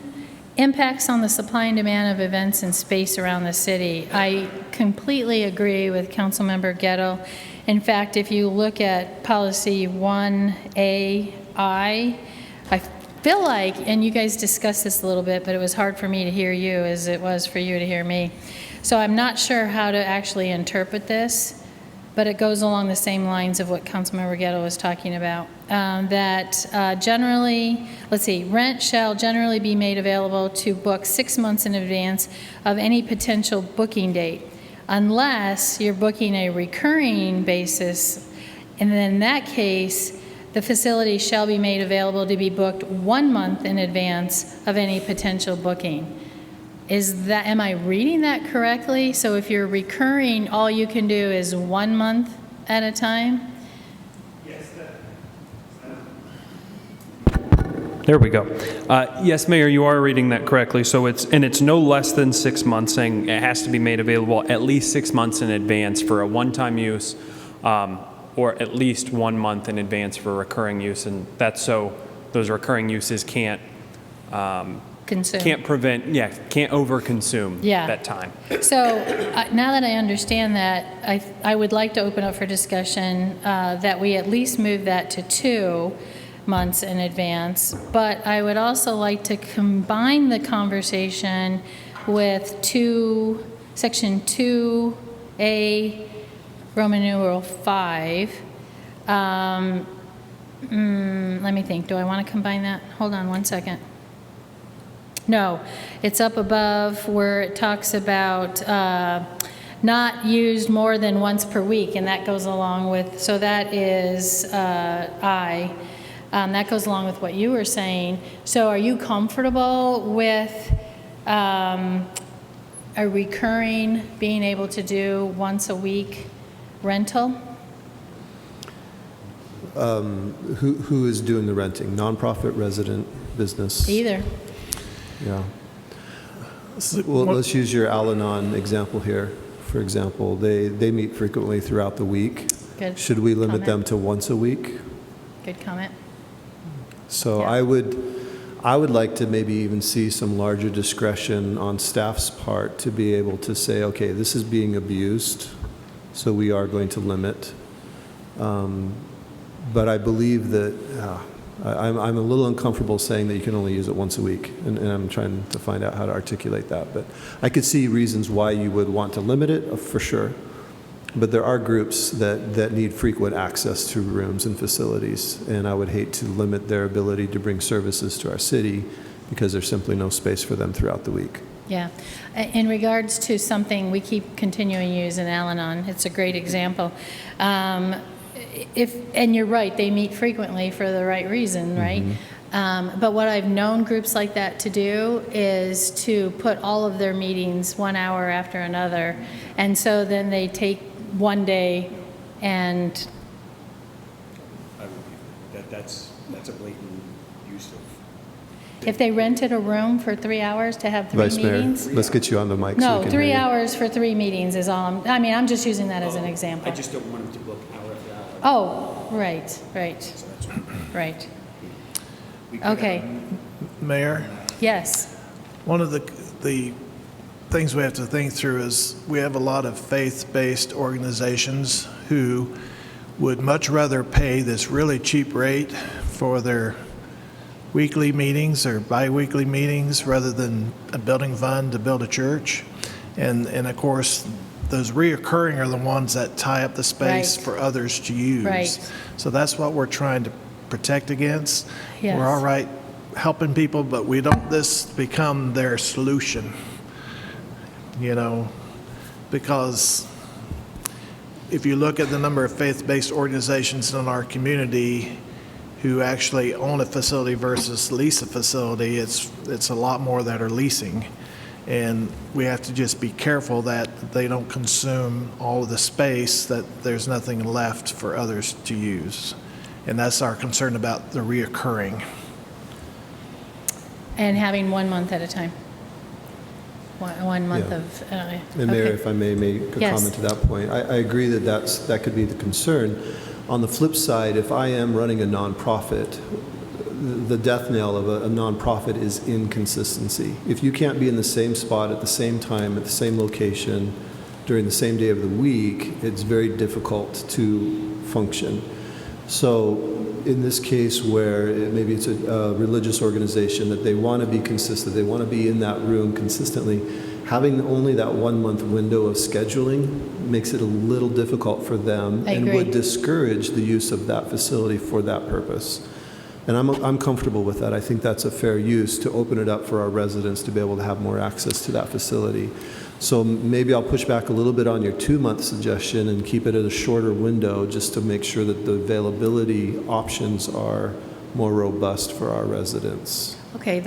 Impacts on the supply and demand of events and space around the city. I completely agree with Councilmember Gettle. In fact, if you look at policy 1AI, I feel like, and you guys discussed this a little bit, but it was hard for me to hear you as it was for you to hear me. So I'm not sure how to actually interpret this, but it goes along the same lines of what Councilmember Gettle was talking about. Generally, let's see, rent shall generally be made available to book 6 months in advance of any potential booking date, unless you're booking a recurring basis, and then in that case, the facility shall be made available to be booked 1 month in advance of any potential booking. Am I reading that correctly? So if you're recurring, all you can do is 1 month at a time? There we go. Yes, Mayor, you are reading that correctly. So it's no less than 6 months, saying it has to be made available at least 6 months in advance for a one-time use, or at least 1 month in advance for recurring use. And that's so those recurring uses can't Consume. can't overconsume that time. So now that I understand that, I would like to open up for discussion that we at least move that to 2 months in advance, but I would also like to combine the conversation with section 2A, Roman numeral 5. Let me think, do I want to combine that? Hold on one second. No, it's up above where it talks about not used more than once per week, and that goes along with, so that is I. That goes along with what you were saying. So are you comfortable with a recurring, being able to do once a week rental? Who is doing the renting? Nonprofit, resident, business? Either. Yeah. Well, let's use your Al-Anon example here. For example, they meet frequently throughout the week. Good. Should we limit comment. them to once a week? Good comment. So Yeah. I would like to maybe even see some larger discretion on staff's part to be able to say, okay, this is being abused, so we are going to limit. But I believe that I'm a little uncomfortable saying that you can only use it once a week, and I'm trying to find out how to articulate that. But I could see reasons why you would want to limit it, for sure. But there are groups that need frequent access to rooms and facilities, and I would hate to limit their ability to bring services to our city because there's simply no space for them throughout the week. Yeah. In regards to something we keep continuing to use in Al-Anon, it's a great example. And you're right, they meet frequently for the right reason, right? But what I've known groups like that to do is to put all of their meetings 1 hour after another. And so then they take one day and... That's a blatant use of... If they rented a room for 3 hours to have 3 Vice meetings? Mayor, let's get you on the mic. so No, we can 3 hear you. hours for 3 meetings is all I'm just using that as an example. I just don't want them to book hour after hour. Oh, right. So that's Right. we could Okay, Mayor, yes. one of the things we have to think through is we have a lot of faith-based organizations who would much rather pay this really cheap rate for their weekly meetings or bi-weekly meetings rather than a building fund to build a church. And of course, those reoccurring are the ones that tie up the space Right. for others to use. Right. So that's what we're trying to protect against. Yes. We're all right helping people, but we don't this become their solution, because if you look at the number of faith-based organizations in our community who actually own a facility versus lease a facility, it's a lot more that are leasing. And we have to just be careful that they don't consume all of the space, that there's nothing left for others to use. And that's our concern about the reoccurring. And having 1 month at a time. One month Yeah. of, And Mayor, okay. if I may make a Yes. comment to that point, I agree that that could be the concern. On the flip side, if I am running a nonprofit, the death knell of a nonprofit is inconsistency. If you can't be in the same spot at the same time, at the same location, during the same day of the week, it's very difficult to function. So in this case where maybe it's a religious organization that they want to be consistent, they want to be in that room consistently, having only that 1 month window of scheduling makes it a little difficult for them I and agree. would discourage the use of that facility for that purpose. And I'm comfortable with that. I think that's a fair use to open it up for our residents to be able to have more access to that facility. So maybe I'll push back a little bit on your 2 month suggestion and keep it at a shorter window just to make sure that the availability options are more robust for our residents. Okay,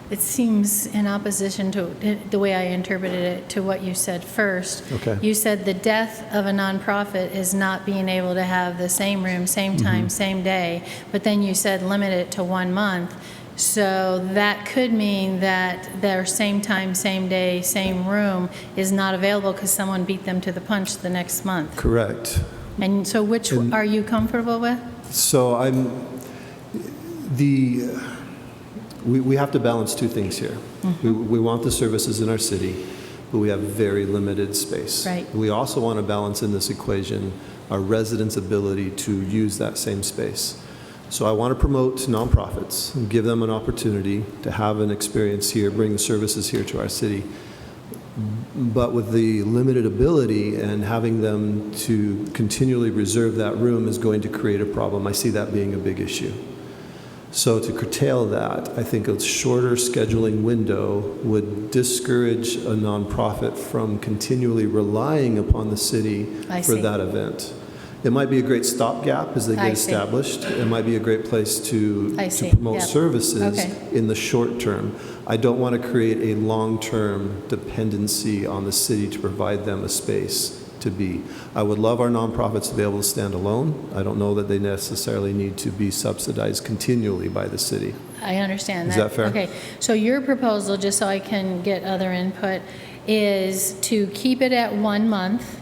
it seems in opposition to the way I interpreted it to what you said first. Okay. You said the death of a nonprofit is not being able to have the same room, same time, same day, but then you said limit it to 1 month. So that could mean that their same time, same day, same room is not available because someone beat them to the punch the next month. Correct. And so which are you comfortable with? So we have to balance two things here. We want the services in our city, but we have very limited space. Right. We also want to balance in this equation our residents' ability to use that same space. So I want to promote nonprofits and give them an opportunity to have an experience here, bring the services here to our city. But with the limited ability and having them to continually reserve that room is going to create a problem. I see that being a big issue. So to curtail that, I think a shorter scheduling window would discourage a nonprofit from continually relying upon the city I for see. that event. It might be a great stopgap as they I get see. established. It might be a great place to I see. promote Yep. services Okay. in the short term. I don't want to create a long-term dependency on the city to provide them a space to be. I would love our nonprofits to be able to stand alone. I don't know that they necessarily need to be subsidized continually by the city. I understand that. Is that fair? Okay, so your proposal, just so I can get other input, is to keep it at 1 month,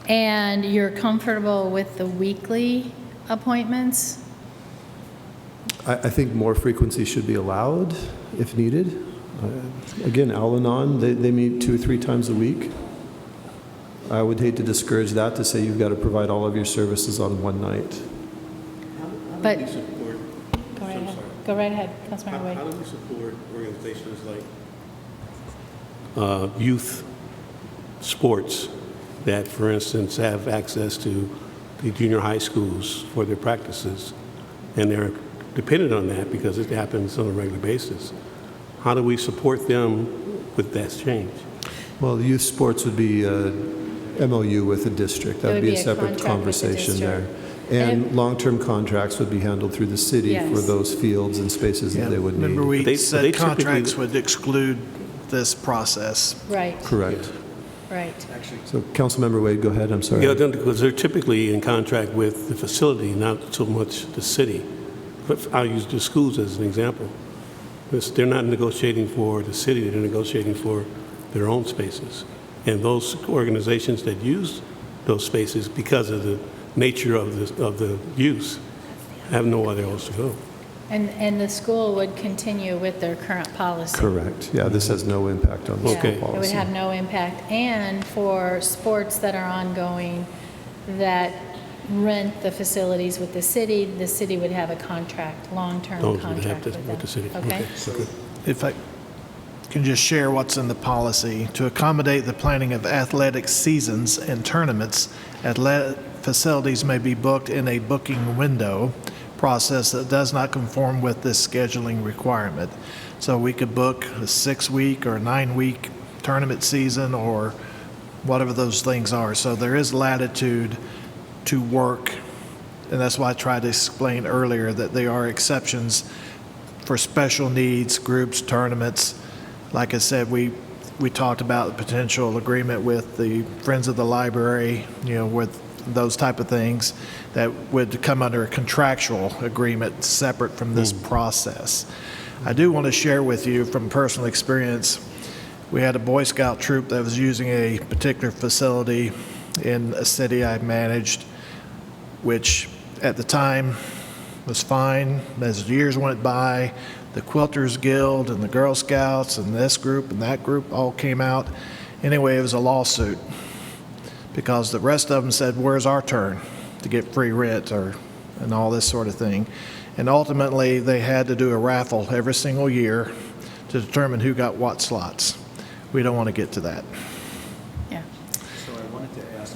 and you're comfortable with the weekly appointments? I think more frequency should be allowed if needed. Again, Al-Anon, they meet 2 or 3 times a week. I would hate to discourage that to say you've got to provide all of your services on one night. How But- do we support, Go right I'm ahead. sorry. Go right ahead, Councilmember Wade. How do we support organizations like youth sports that, for instance, have access to the junior high schools for their practices, and they're dependent on that because it happens on a regular basis? How do we support them with that change? Well, the youth sports would be MOU with the district. That It would would be a be a separate contract with the conversation there. district. And And- long-term contracts would be handled through the city Yes. for those fields and spaces that they would need. Remember, we They said typically- contracts would exclude this process. Right, Correct. right. So Councilmember Wade, go ahead, I'm sorry. Yeah, because they're typically in contract with the facility, not so much the city. But I'll use the schools as an example. They're not negotiating for the city, they're negotiating for their own spaces. And those organizations that use those spaces, because of the nature of the use, have nowhere else to go. And the school would continue with their current policy? Correct. Yeah, this has no impact on the Yeah, school Okay. it would policy. have no impact. And for sports that are ongoing that rent the facilities with the city would have a contract, long-term Those would contract have to with them. with the city. Okay? Good. If I can just share what's in the policy, to accommodate the planning of athletic seasons and tournaments, athletic facilities may be booked in a booking window process that does not conform with this scheduling requirement. So we could book a 6-week or 9-week tournament season or whatever those things are. So there is latitude to work, and that's why I tried to explain earlier that there are exceptions for special needs, groups, tournaments, Like I said, we talked about the potential agreement with the Friends of the Library, with those type of things that would come under a contractual agreement separate from this process. I do want to share with you from personal experience, we had a Boy Scout troop that was using a particular facility in a city I managed, which at the time was fine. As years went by, the Quilters Guild and the Girl Scouts and this group and that group all came out. Anyway, it was a lawsuit because the rest of them said, where's our turn to get free rent and all this sort of thing. And ultimately, they had to do a raffle every single year to determine who got what slots. We don't want to get to that. Yeah. So I wanted to ask,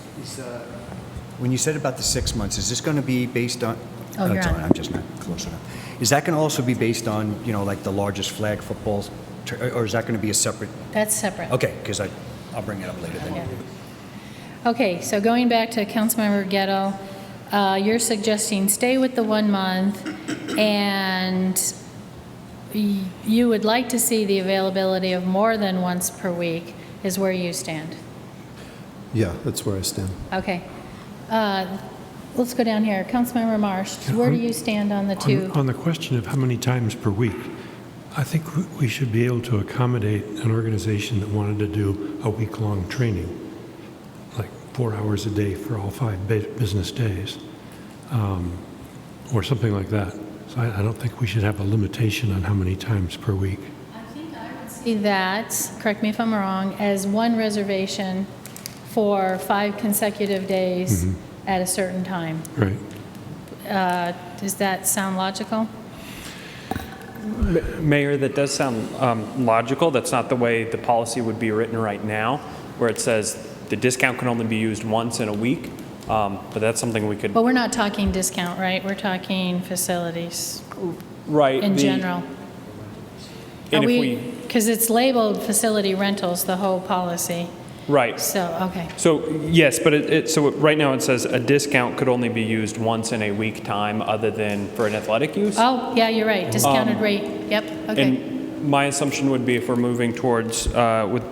when you said about the 6 months, is this going to be based on? Oh, you're it's on. I'm just not close enough. Is that going to also be based on, like the largest flag football, or is that going to be a separate? That's separate. Okay, because I'll bring it up later then. Yeah. Okay, so going back to Councilmember Ghetto, you're suggesting stay with the 1 month, and you would like to see the availability of more than once per week is where you stand. Yeah, that's where I stand. Okay. Let's go down here. Councilmember Marsh, where do you stand on the two? On the question of how many times per week, I think we should be able to accommodate an organization that wanted to do a week-long training, like 4 hours a day for all 5 business days, or something like that. So I don't think we should have a limitation on how many times per week. I think I would see that, correct me if I'm wrong, as one reservation for 5 consecutive days at a certain time. Right. Does that sound logical? Mayor, that does sound logical. That's not the way the policy would be written right now, where it says the discount can only be used once in a week. But that's something we could. But we're not talking discount, right? We're talking facilities Right. in general. And Are if we, because it's labeled facility rentals, the whole policy. Right. So, okay. So, yes, but so right now it says a discount could only be used once in a week time other than for an athletic use. Oh, yeah, you're right. Discounted rate. Yep. Okay. And my assumption would be if we're moving towards, with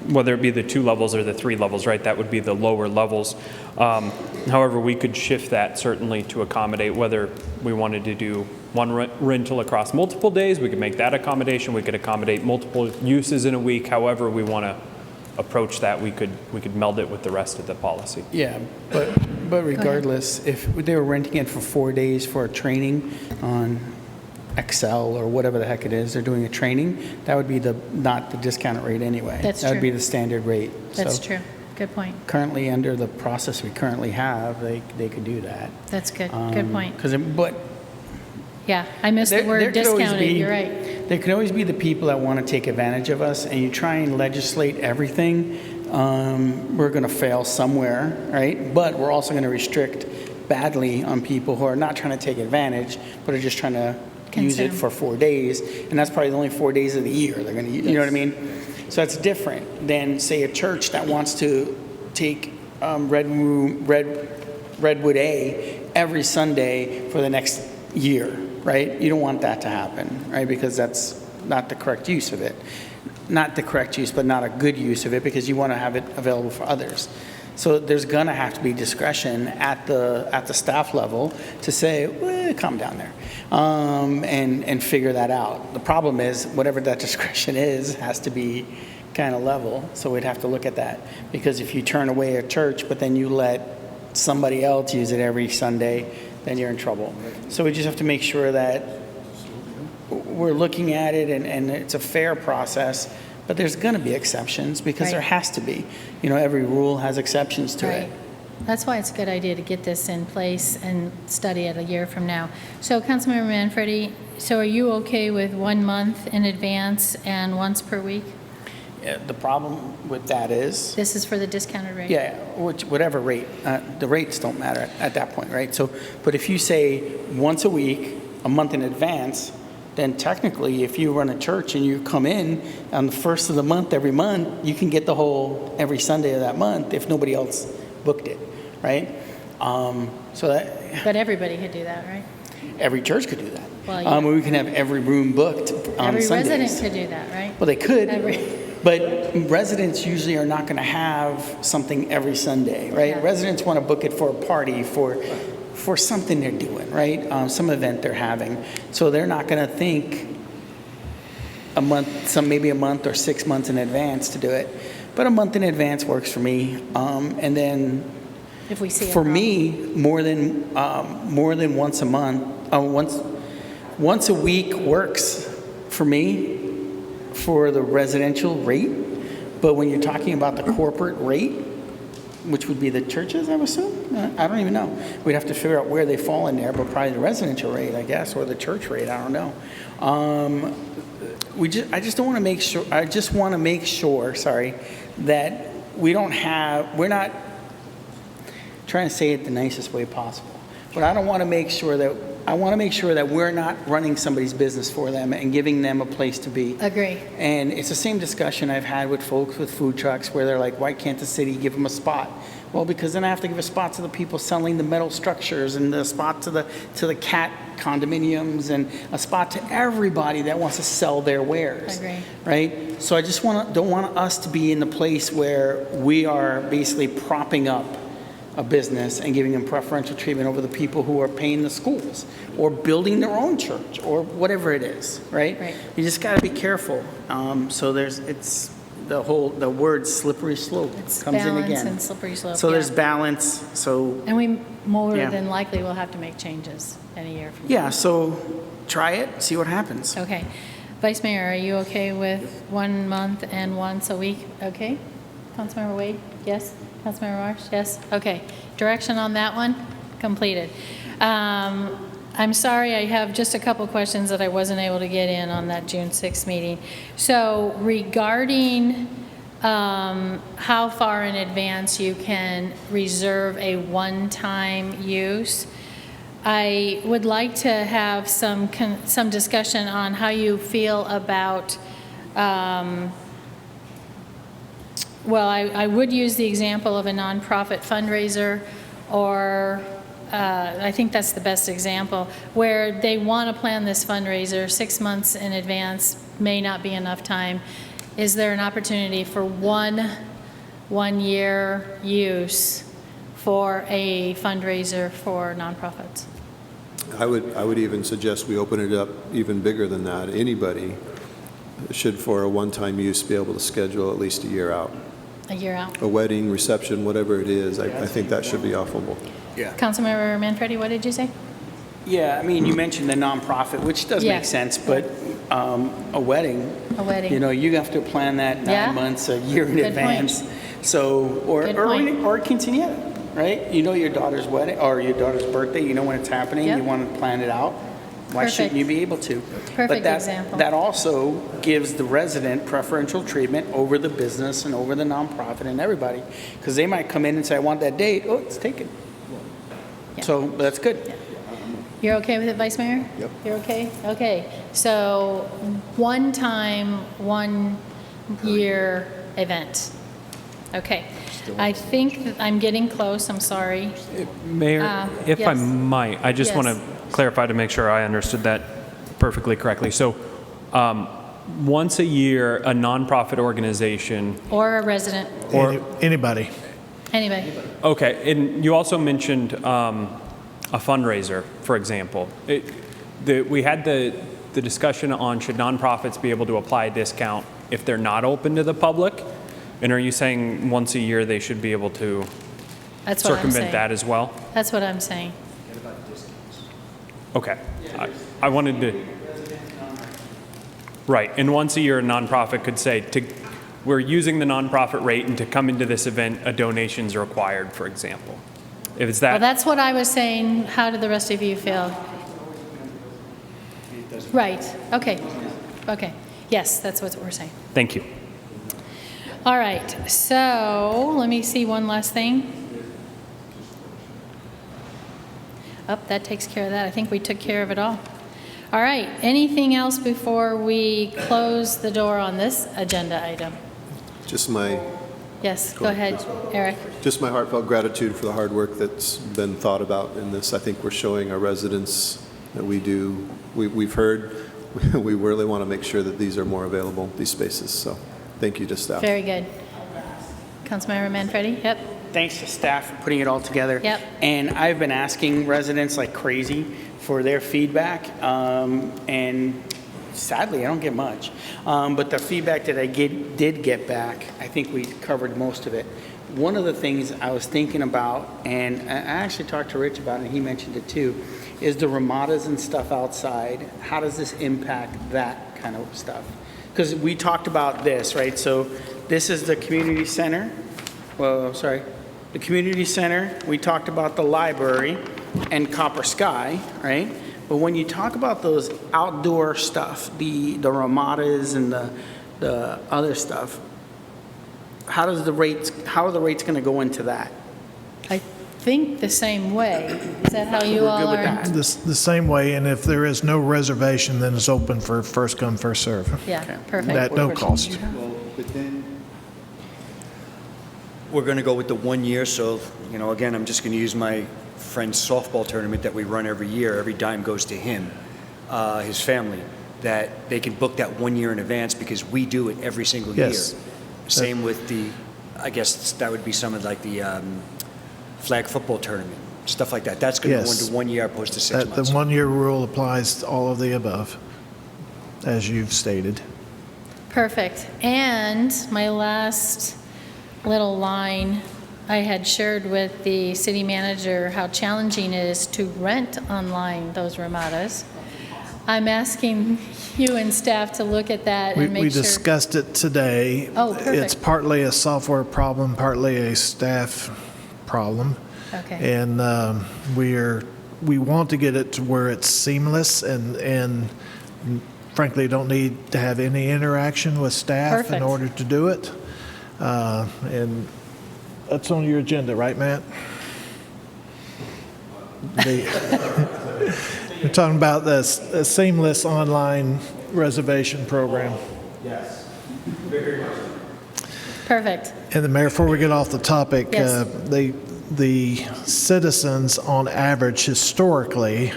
whether it be the 2 levels or the 3 levels, right, that would be the lower levels. However, we could shift that certainly to accommodate whether we wanted to do one rental across multiple days. We could make that accommodation. We could accommodate multiple uses in a week. However we want to approach that, we could meld it with the rest of the policy. Yeah, but regardless, if they were renting it for 4 days for a training on Excel or whatever the heck it is, they're doing a training, that would be not the discounted rate anyway. That's That would be true. the standard rate. That's So true. Good point. currently, under the process we currently have, they could do that. That's good. Good point. But Yeah, I missed the there word could always discounted. be- You're right. There can always be the people that want to take advantage of us, and you try and legislate everything, we're going to fail somewhere, right? But we're also going to restrict badly on people who are not trying to take advantage, but are just trying to use it Consume. for 4 days, and that's probably the only 4 days of the year they're going to use. You know what I mean? So that's different than, say, a church that wants to take Redwood A every Sunday for the next year, right? You don't want that to happen, right? Because that's not the correct use of it. Not the correct use, but not a good use of it, because you want to have it available for others. So there's going to have to be discretion at the staff level to say, well, calm down there, and figure that out. The problem is, whatever that discretion is has to be kind of level. So we'd have to look at that, because if you turn away a church, but then you let somebody else use it every Sunday, then you're in trouble. So we just have to make sure that we're looking at it, and it's a fair process. But there's going to be exceptions, because there Right. has to be. You know, every rule has exceptions to Right. it. That's why it's a good idea to get this in place and study it a year from now. So Councilmember Manfredi, so are you okay with 1 month in advance and once per week? Yeah, the problem with that is, This is for the discounted rate? yeah, whatever rate, the rates don't matter at that point, right? So, but if you say once a week, a month in advance, then technically, if you run a church and you come in on the first of the month every month, you can get the whole every Sunday of that month if nobody else booked it, right? So that, But everybody could do that, right? every church could do that. Well, yeah. We can have every room booked on Every Sundays. resident could do that, right? Well, they could, Every- but residents usually are not going to have something every Sunday, right? Yeah. Residents want to book it for a party, for something they're doing, right? Some event they're having. So they're not going to think a month, maybe a month or 6 months in advance to do it. But a month in advance works for me. And then If we see a for problem. me, more than once a month, once a week works for me for the residential rate. But when you're talking about the corporate rate, which would be the churches, I would assume? I don't even know. We'd have to figure out where they fall in there, but probably the residential rate, I guess, or the church rate, I don't know. I just want to make sure, that we're not trying to say it the nicest way possible. But I want to make sure that we're not running somebody's business for them and giving them a place to be. Agree. And it's the same discussion I've had with folks with food trucks where they're like, why can't the city give them a spot? Well, because then I have to give a spot to the people selling the metal structures and the spot to the cat condominiums and a spot to everybody that wants to sell their wares. Agree. Right? So I just don't want us to be in the place where we are basically propping up a business and giving them preferential treatment over the people who are paying the schools or building their own church or whatever it is, right? Right. You just got to be careful. So it's the word slippery slope It's comes in balance again. and slippery slope. So yeah. there's balance. So And we more Yeah. than likely will have to make changes in a year from now. yeah, so try it, see what happens. Okay. Vice Mayor, are you okay with 1 month and once a week? Okay. Councilmember Wade? Yes. Councilmember Marsh? Yes. Okay. Direction on that one? Completed. I'm sorry, I have just a couple questions that I wasn't able to get in on that June 6th meeting. So regarding how far in advance you can reserve a one-time use, I would like to have some discussion on how you feel about, well, I would use the example of a nonprofit fundraiser, or I think that's the best example, where they want to plan this fundraiser 6 months in advance, may not be enough time. Is there an opportunity for one-year use for a fundraiser for nonprofits? I would even suggest we open it up even bigger than that. Anybody should, for a one-time use, be able to schedule at least a year out. A year out? A wedding, reception, whatever it is, I think that should be offerable. Yeah. Councilmember Manfredi, what did you say? Yeah, I mean, you mentioned the nonprofit, which does Yeah. make sense, but a wedding. A wedding. You know, you have to plan that 9 Yeah. months, a year in Good advance. So, or Good point. quinceañera, right? You know your daughter's wedding or your daughter's birthday. You know when it's happening. Yep. You want to plan it out. Why Perfect. shouldn't you be able to? Perfect But that, example. that also gives the resident preferential treatment over the business and over the nonprofit and everybody, because they might come in and say, "I want that date." Oh, it's taken. Yeah. So that's good. You're okay with it, Vice Mayor? Yep. You're okay? Okay. So one time, 1 year event. Okay. I think that I'm getting close. I'm sorry. Mayor, if I yes. might, I just want Yes. to clarify to make sure I understood that perfectly correctly. So once a year, a nonprofit organization, Or a resident. or, Anybody. Anybody. okay, and you also mentioned a fundraiser, for example. We had the discussion on should nonprofits be able to apply a discount if they're not open to the public? And are you saying once a year they should be able to That's what I'm circumvent saying. that as well? That's what I'm saying. Okay. I wanted to. Right. And once a year, a nonprofit could say, we're using the nonprofit rate, and to come into this event, a donation is required, for example. If it's Well, that. that's what I was saying. How do the rest of you feel? Right. Okay. Okay. Yes, that's what we're saying. Thank you. All right. So let me see one last thing. Oh, that takes care of that. I think we took care of it all. All right. Anything else before we close the door on this agenda item? Just my Yes, go ahead, Eric. Just my heartfelt gratitude for the hard work that's been thought about in this. I think we're showing our residents that we've heard, we really want to make sure that these are more available, these spaces. So thank you to staff. Very good. Councilmember Manfredi? Yep. Thanks to staff for putting it all together. Yep. And I've been asking residents like crazy for their feedback, and sadly, I don't get much. But the feedback that I did get back, I think we covered most of it. One of the things I was thinking about, and I actually talked to Rich about it, and he mentioned it too, is the ramadas and stuff outside. How does this impact that kind of stuff? Because we talked about this, right? So this is the community center. Well, sorry, the community center. We talked about the library and Copper Sky, right? But when you talk about those outdoor stuff, the ramadas and the other stuff, how are the rates going to go into that? I think the same way. Is that how you all We're good with are? that. The same way, and if there is no reservation, then it's open for first come, first serve. Yeah, perfect. At no cost. Well, but then we're going to go with the 1 year. So, again, I'm just going to use my friend's softball tournament that we run every year. Every dime goes to him, his family, that they can book that 1 year in advance because we do it every single Yes. year. Same with I guess that would be some of like the flag football tournament, stuff like that. That's going to go Yes. into 1 year opposed to 6 The months. 1 year rule applies to all of the above, as you've stated. Perfect. And my last little line, I had shared with the city manager how challenging it is to rent online those ramadas. I'm asking you and staff to look at that and We make sure. discussed it today. Oh, perfect. It's partly a software problem, partly a staff problem. Okay. And we want to get it to where it's seamless and frankly don't need to have any interaction with staff Perfect. in order to do it. And that's on your agenda, right, Matt? We're talking about the seamless online reservation program. Perfect. And the Mayor, before we get off the topic, Yes. the citizens on average historically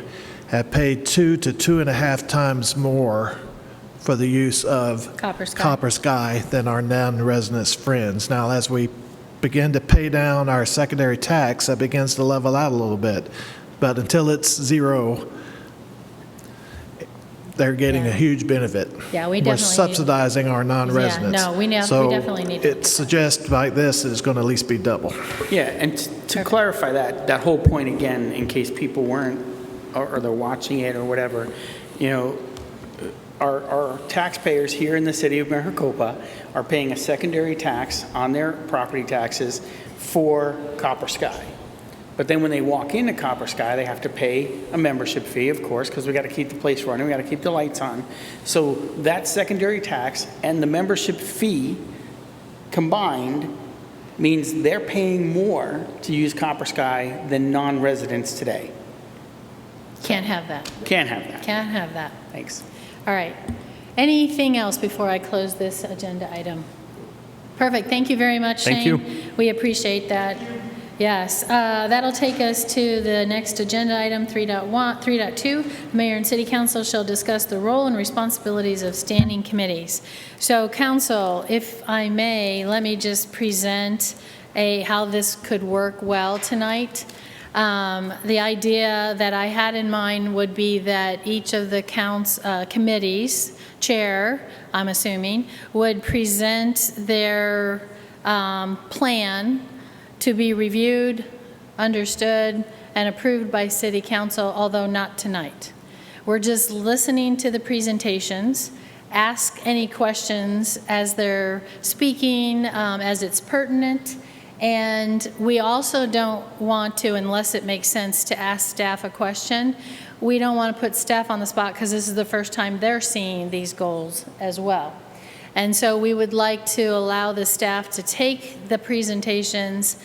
have paid 2 to 2.5 times more for the use of Copper Sky. than our non-residents friends. Now, as we begin to pay down our secondary tax, that begins to level out a little bit. But until it's zero, they're getting Yeah. a huge benefit. Yeah, we We're definitely need- subsidizing our non-residents. no, we So definitely need to look it at suggests like this that it's going to at least be double. Yeah, and to clarify that whole point again, in case people weren't, or they're watching it or whatever, our taxpayers here in the city of Maricopa are paying a secondary tax on their property taxes for Copper Sky. But then when they walk into Copper Sky, they have to pay a membership fee, of course, because we got to keep the place running, we got to keep the lights on. So that secondary tax and the membership fee combined means they're paying more to use Copper Sky than non-residents today. Can't have that. Can't have that. Can't have that. Thanks. All right. Anything else before I close this agenda item? Perfect. Thank you very much, Shane. Thank you. We appreciate that. Yes. That'll take us to the next agenda item, 3.2. The mayor and city council shall discuss the role and responsibilities of standing committees. So council, if I may, let me just present how this could work well tonight. The idea that I had in mind would be that each of the committees, chair, I'm assuming, would present their plan to be reviewed, understood, and approved by city council, although not tonight. We're just listening to the presentations, ask any questions as they're speaking, as it's pertinent. And we also don't want to, unless it makes sense, to ask staff a question. We don't want to put staff on the spot because this is the first time they're seeing these goals as well. And so we would like to allow the staff to take the presentations,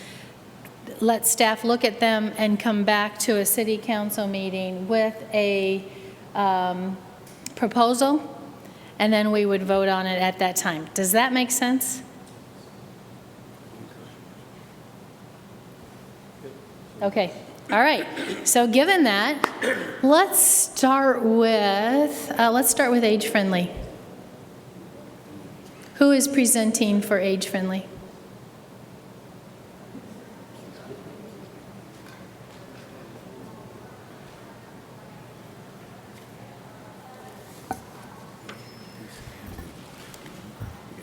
let staff look at them, and come back to a city council meeting with a proposal, and then we would vote on it at that time. Does that make sense? Okay, All right, so given that, let's start with age-friendly. Who is presenting for age-friendly?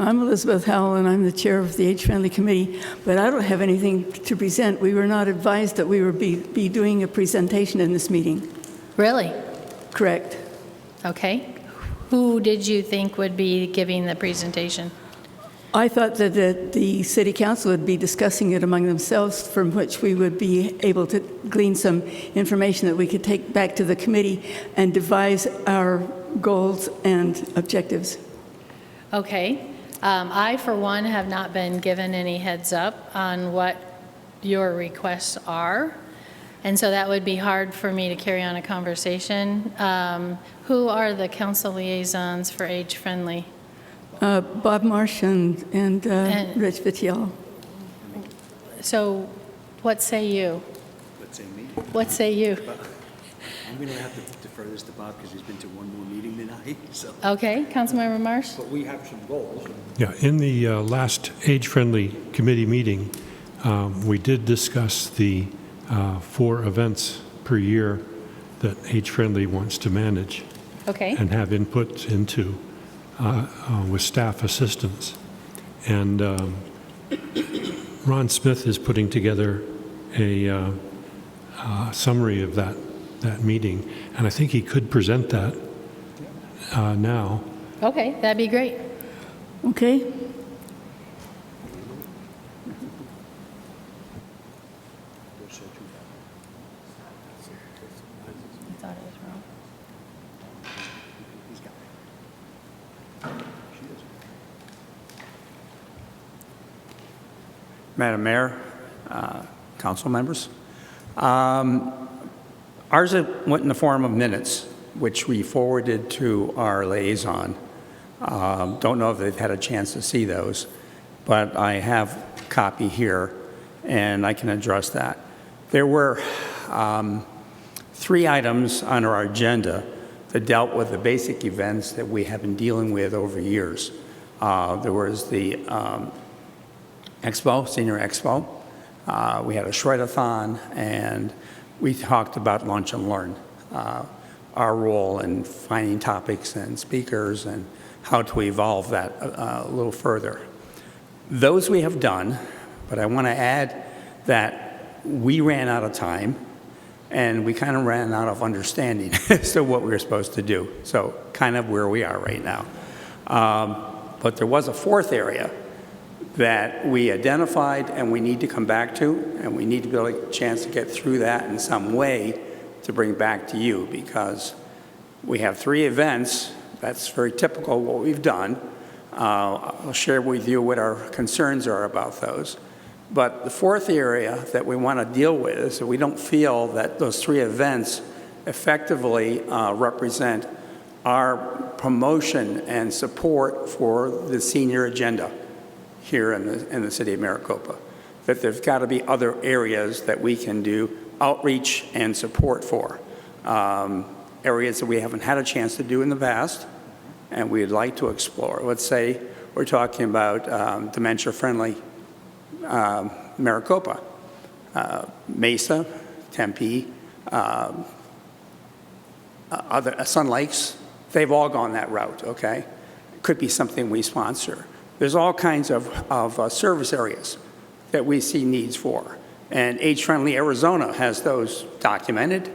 I'm Elizabeth Howell, and I'm the chair of the Age-Friendly Committee, but I don't have anything to present. We were not advised that we would be doing a presentation in this meeting. Really? Correct. Okay. Who did you think would be giving the presentation? I thought that the city council would be discussing it among themselves, from which we would be able to glean some information that we could take back to the committee and devise our goals and objectives. Okay. I, for one, have not been given any heads up on what your requests are, and so that would be hard for me to carry on a conversation. Who are the council liaisons for Age Friendly? Bob Marsh and Rich Vitiello. So what say you? Let's say me. What say you? I'm going to have to defer this to Bob because he's been to one more meeting than I, so. Okay, Councilmember Marsh? But we have some goals. Yeah, in the last age-friendly committee meeting, we did discuss the 4 events per year that Age-Friendly wants to manage Okay. and have input into with staff assistance. And Ron Smith is putting together a summary of that meeting, and I think he could present that now. Okay, that'd be great. Okay. I thought it was wrong. Madam Mayor, council members, ours went in the form of minutes, which we forwarded to our liaison. Don't know if they've had a chance to see those, but I have a copy here, and I can address that. There were 3 items on our agenda that dealt with the basic events that we have been dealing with over years. There was the Expo, Senior Expo. We had a shred-a-thon, and we talked about Lunch and Learn, our role in finding topics and speakers and how to evolve that a little further. Those we have done, but I want to add that we ran out of time, and we kind of ran out of understanding as to what we were supposed to do. So kind of where we are right now. But there was a 4th area that we identified and we need to come back to, and we need to be able to get a chance to get through that in some way to bring back to you, because we have 3 events. That's very typical of what we've done. I'll share with you what our concerns are about those. But the 4th area that we want to deal with is that we don't feel that those 3 events effectively represent our promotion and support for the senior agenda here in the city of Maricopa. That there's got to be other areas that we can do outreach and support for. Areas that we haven't had a chance to do in the past, and we'd like to explore. Let's say we're talking about dementia-friendly Maricopa, Mesa, Tempe, other Sun Lakes. They've all gone that route, okay? Could be something we sponsor. There's all kinds of service areas that we see needs for. And Age-Friendly Arizona has those documented,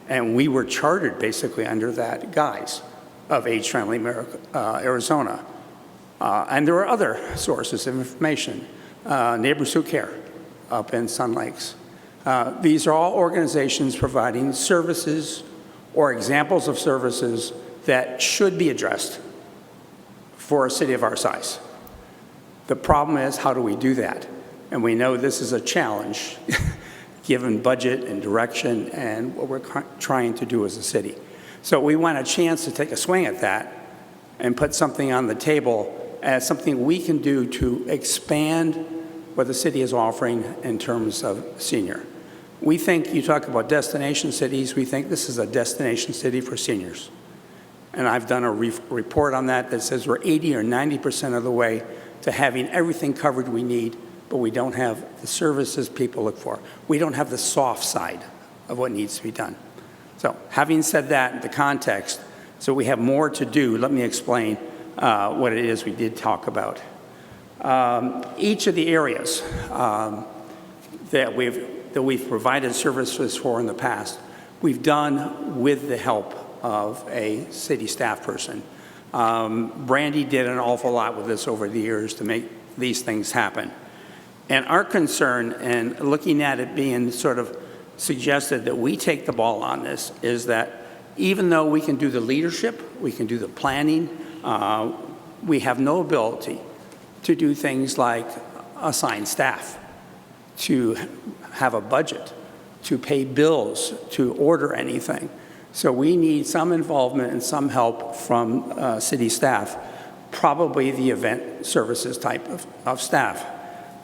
and we were chartered basically under that guise of Age-Friendly Arizona. And there are other sources of information. Neighbors Who Care up in Sun Lakes. These are all organizations providing services or examples of services that should be addressed for a city of our size. The problem is, how do we do that? And we know this is a challenge given budget and direction and what we're trying to do as a city. So we want a chance to take a swing at that and put something on the table as something we can do to expand what the city is offering in terms of senior. We think, you talk about destination cities, we think this is a destination city for seniors. And I've done a report on that that says we're 80 or 90% of the way to having everything covered we need, but we don't have the services people look for. We don't have the soft side of what needs to be done. So having said that, the context, so we have more to do. Let me explain what it is we did talk about. Each of the areas that we've provided services for in the past, we've done with the help of a city staff person. Brandy did an awful lot with this over the years to make these things happen. And our concern, and looking at it being sort of suggested that we take the ball on this, is that even though we can do the leadership, we can do the planning, we have no ability to do things like assign staff, to have a budget, to pay bills, to order anything. So we need some involvement and some help from city staff, probably the event services type of staff.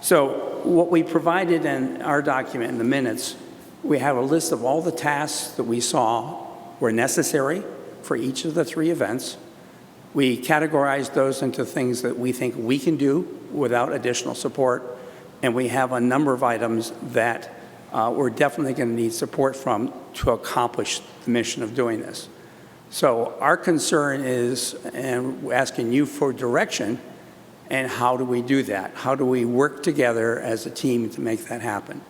So what we provided in our document in the minutes, we have a list of all the tasks that we saw were necessary for each of the 3 events. We categorized those into things that we think we can do without additional support, and we have a number of items that we're definitely going to need support from to accomplish the mission of doing this. So our concern is, and we're asking you for direction, and how do we do that? How do we work together as a team to make that happen?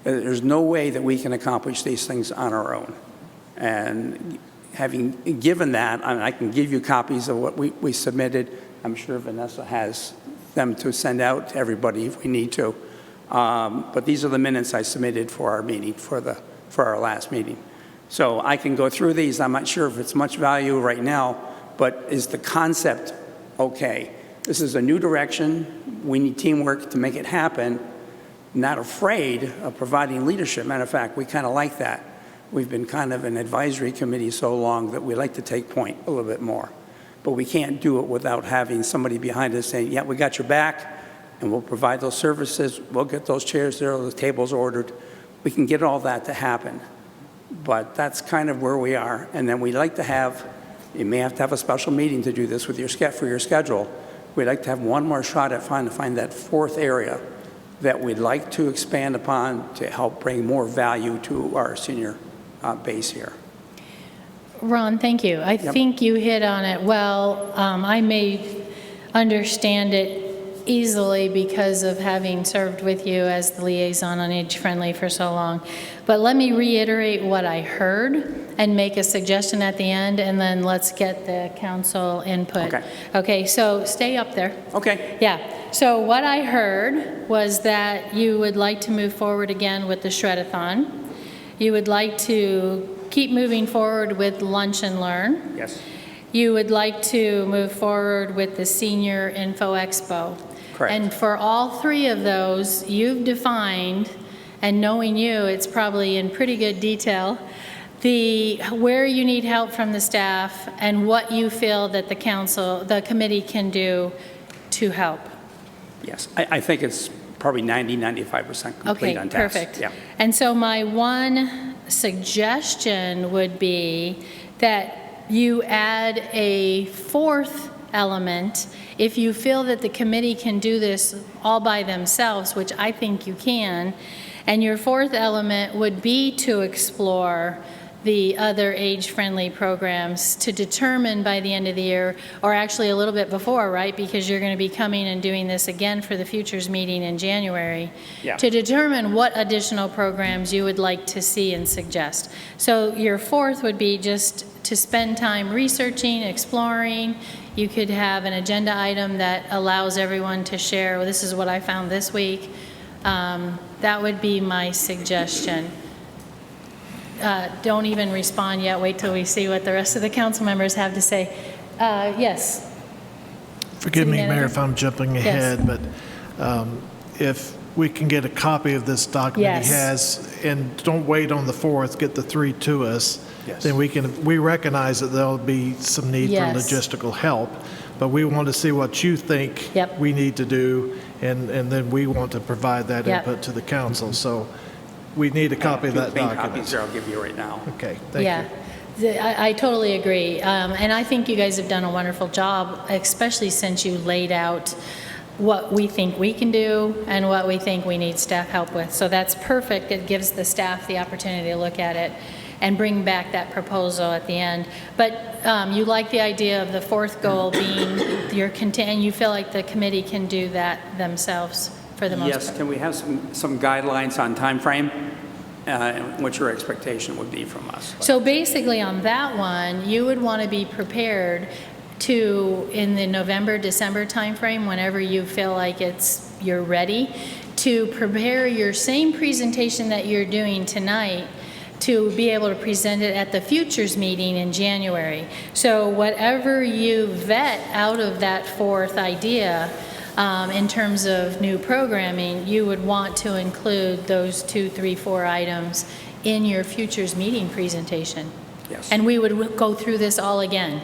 There's no way that we can accomplish these things on our own. And having given that, I can give you copies of what we submitted. I'm sure Vanessa has them to send out to everybody if we need to. But these are the minutes I submitted for our meeting, for our last meeting. So I can go through these. I'm not sure if it's much value right now, but is the concept okay? This is a new direction. We need teamwork to make it happen. Not afraid of providing leadership. Matter of fact, we kind of like that. We've been kind of an advisory committee so long that we like to take point a little bit more. But we can't do it without having somebody behind us saying, yeah, we got your back, and we'll provide those services. We'll get those chairs there, those tables ordered. We can get all that to happen. But that's kind of where we are. And then we like to have, you may have to have a special meeting to do this with for your schedule. We'd like to have one more shot at trying to find that 4th area that we'd like to expand upon to help bring more value to our senior base here. Ron, thank you. I think you hit on it well. I may understand it easily because of having served with you as the liaison on Age Friendly for so long. But let me reiterate what I heard and make a suggestion at the end, and then let's get the council input. Okay, so stay up there. Okay. Yeah. So what I heard was that you would like to move forward again with the Shred-a-thon. You would like to keep moving forward with Lunch and Learn. Yes. You would like to move forward with the Senior Info Expo. Correct. And for all 3 of those, you've defined, and knowing you, it's probably in pretty good detail, where you need help from the staff and what you feel that the committee can do to help. Yes, I think it's probably 90-95% complete on tasks. Perfect. Yeah. And so my one suggestion would be that you add a 4th element if you feel that the committee can do this all by themselves, which I think you can. And your 4th element would be to explore the other age-friendly programs to determine by the end of the year, or actually a little bit before, right? Because you're going to be coming and doing this again for the Futures meeting in January, to determine what additional programs you would like to see and suggest. So your 4th would be just to spend time researching, exploring. You could have an agenda item that allows everyone to share, well, this is what I found this week. That would be my suggestion. Don't even respond yet. Wait till we see what the rest of the council members have to say. Yes. Forgive me, City Mayor, Manager? if I'm jumping ahead, but if we can get a copy of this document he has, and don't wait on the 4th, get the 3 to us, then we recognize that there'll be some need for logistical help, but we want to see what you think we need to do, and then we want to provide that input to the council. So we need a copy of that Two clean copies document. there I'll give you right now. Okay, thank Yeah. you. I totally agree. And I think you guys have done a wonderful job, especially since you laid out what we think we can do and what we think we need staff help with. So that's perfect. It gives the staff the opportunity to look at it and bring back that proposal at the end. But you like the idea of the fourth goal being and you feel like the committee can do that themselves for the most Yes, part? can we have some guidelines on time frame? What your expectation would be from us? So basically on that one, you would want to be prepared to, in the November, December timeframe, whenever you feel like you're ready, to prepare your same presentation that you're doing tonight to be able to present it at the futures meeting in January. So whatever you vet out of that fourth idea, in terms of new programming, you would want to include those 2, 3, 4 items in your futures meeting presentation. Yes. And we would go through this all again,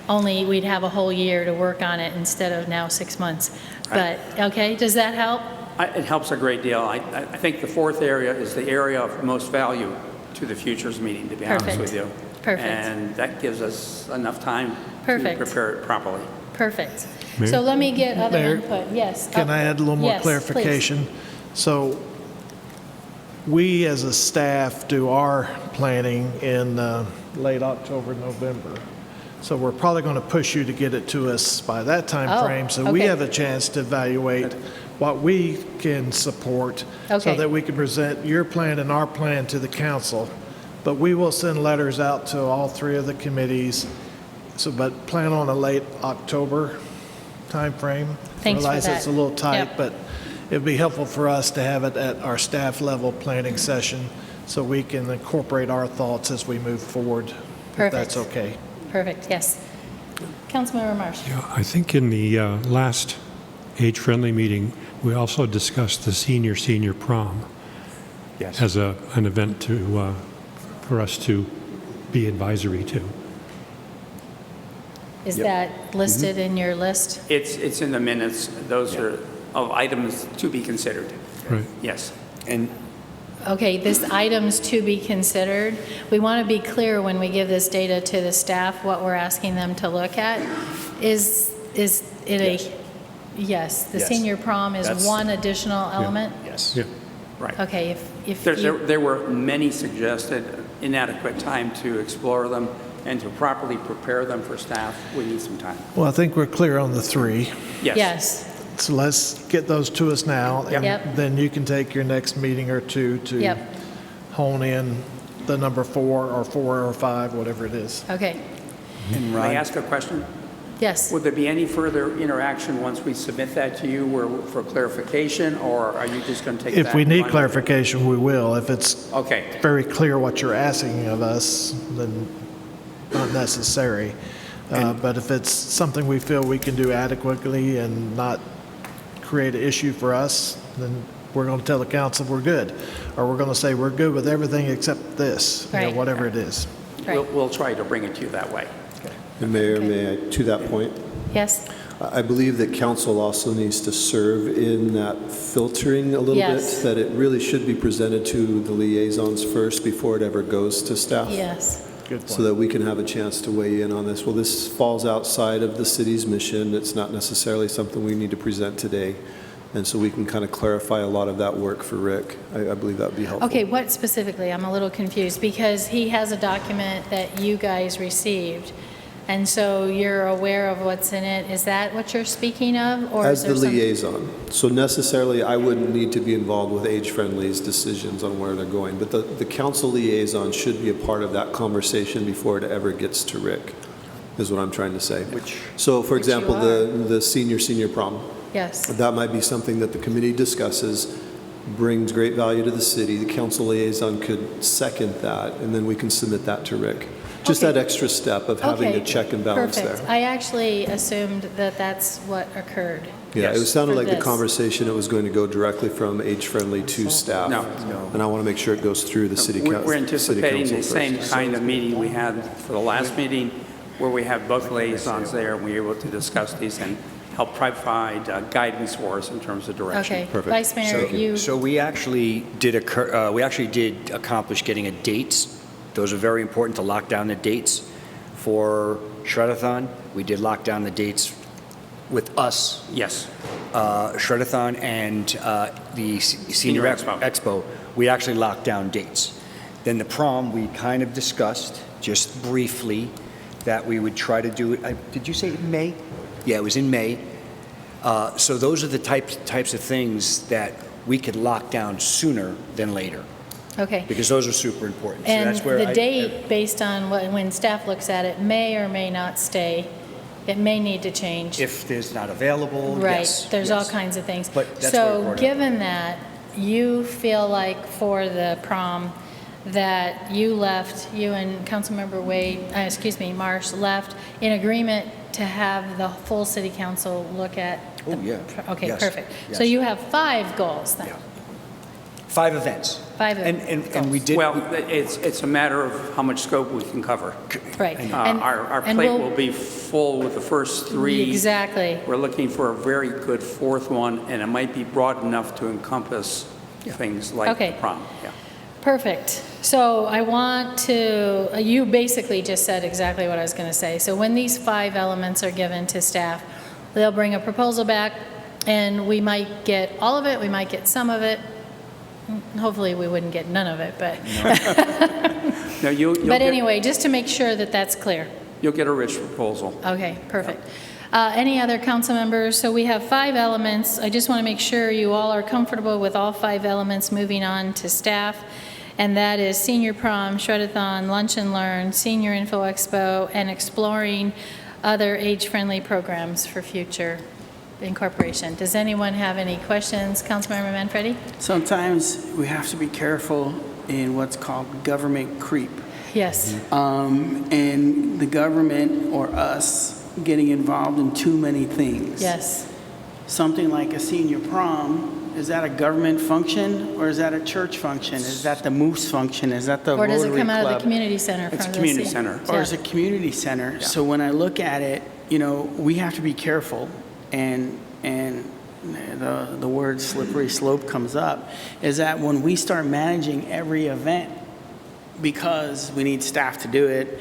only we'd have a whole year to work on it instead of now 6 months. But, okay, does that help? It helps a great deal. I think the fourth area is the area of most value to the futures meeting, to be honest Perfect. with you. Perfect. And that gives us enough time Perfect. to prepare it properly. Perfect. Mayor? So let me get other Mayor, input. Yes. Can I add a little more Yes, clarification? So we as a staff do our planning in late October, November. So we're probably going to push you to get it to us by that time Oh, frame, so we okay. have a chance to evaluate what we can support so Okay. that we can present your plan and our plan to the council. But we will send letters out to all 3 of the committees. So, but plan on a late October timeframe. Thanks for Realize it's that. a little tight, Yep. but it'd be helpful for us to have it at our staff level planning session so we can incorporate our thoughts as we move forward, if that's Perfect. okay. Perfect, yes. Councilmember Marsh. Yeah, I think in the last age-friendly meeting, we also discussed the senior prom Yes. as an event to, for us to be advisory to. Is that listed in your list? It's in the minutes. Those are of items to be considered. Right. Yes. And Okay, this items to be considered. We want to be clear when we give this data to the staff, what we're asking them to look at. Is it Yes. yes, the Yes. senior prom is That's- one additional element? yes. Yeah. Right. Okay, if you, There were many suggested inadequate time to explore them and to properly prepare them for staff. We need some time. Well, I think we're clear on the 3. yes, So let's get those to us now. Yep. And then you can take your next meeting or 2 to Yep. hone in the number 4 or 5, whatever it is. okay, And May I Ron, ask a question? yes. Would there be any further interaction once we submit that to you for clarification, or are you just going to take that? If we and need run with it? clarification, we will. If it's Okay. very clear what you're asking of us, then not necessary. But if it's something we feel we can do adequately and not create an issue for us, then we're going to tell the council we're good. Or we're going to say we're good with everything except this, Right. whatever it is. Right. We'll try to bring it to you that way. And Mayor, may I, to that point, Yes, I believe that council also needs to serve in that filtering a little Yes. bit, that it really should be presented to the liaisons first before it ever goes to staff. yes, Good So point. that we can have a chance to weigh in on this. Well, this falls outside of the city's mission. It's not necessarily something we need to present today. And so we can kind of clarify a lot of that work for Rick. I believe that would be helpful. okay, what specifically? I'm a little confused, because he has a document that you guys received, and so you're aware of what's in it. Is that what you're speaking of, or As is the there some? liaison. So necessarily, I wouldn't need to be involved with Age Friendly's decisions on where they're going. But the council liaison should be a part of that conversation before it ever gets to Rick, is what I'm trying to say. So for Which you example, the senior prom. Yes, That might be something that the committee discusses, brings great value to the city. The council liaison could second that, and then we can submit that to Rick. Just Okay. that extra step of having okay. a check and balance Perfect. there. I actually assumed that that's what occurred. Yeah, it Yes. sounded For like the this. conversation, it was going to go directly from Age Friendly to staff. No. And I want to make sure it goes through the city council. We're anticipating the first. same kind of meeting we had for the last meeting, where we had both liaisons there, and we were able to discuss these and help provide guidance for us in terms of direction. Okay, Perfect. Vice Mayor, you, So we actually did accomplish getting a dates. Those are very important to lock down the dates for Shredathon. We did lock down the dates with us, Yes. Shredathon and the Senior Expo. Expo. We actually locked down dates. Then the prom, we kind of discussed, just briefly, that we would try to do it, did you say in May? Yeah, it was in May. So those are the types of things that we could lock down sooner than later, okay. because those are super important. So And that's where the date, based on when staff looks at it, may or may not stay. It may need to change. if there's not available, Right, yes. there's yes. all kinds of things. But that's where So we're at. given that, you feel like for the prom, that you and Councilmember Marsh left in agreement to have the full city council look at? Oh, yeah. Okay, Yes. perfect. Yes. So you have 5 goals then? Yeah. 5 events. 5 And we did. Well, it's a matter of how much scope we can cover. Right. Our and plate we'll- will be full with the first 3. Exactly. We're looking for a very good 4th one, and it might be broad enough to encompass things like Okay. the prom. Yeah. Perfect. So I want to, you basically just said exactly what I was going to say. So when these 5 elements are given to staff, they'll bring a proposal back, and we might get all of it, we might get some of it. Hopefully, we wouldn't get none of it, but, No, you'll but get- anyway, just to make sure that that's clear. You'll get a rich proposal. Okay, perfect. Any other council members? So we have 5 elements. I just want to make sure you all are comfortable with all 5 elements moving on to staff. And that is senior prom, shredathon, lunch and learn, senior info expo, and exploring other age-friendly programs for future incorporation. Does anyone have any questions? Councilmember Manfredi? Sometimes we have to be careful in what's called government creep. Yes. And the government or us getting involved in too many things. Yes. Something like a senior prom, is that a government function or is that a church function? Is that the Moose function? Is that the Or Rotary does it come out of the Club? community center? It's from a the community city? center. Or is it community center? So when I look at it, we have to be careful, and the word slippery slope comes up, is that when we start managing every event, because we need staff to do it,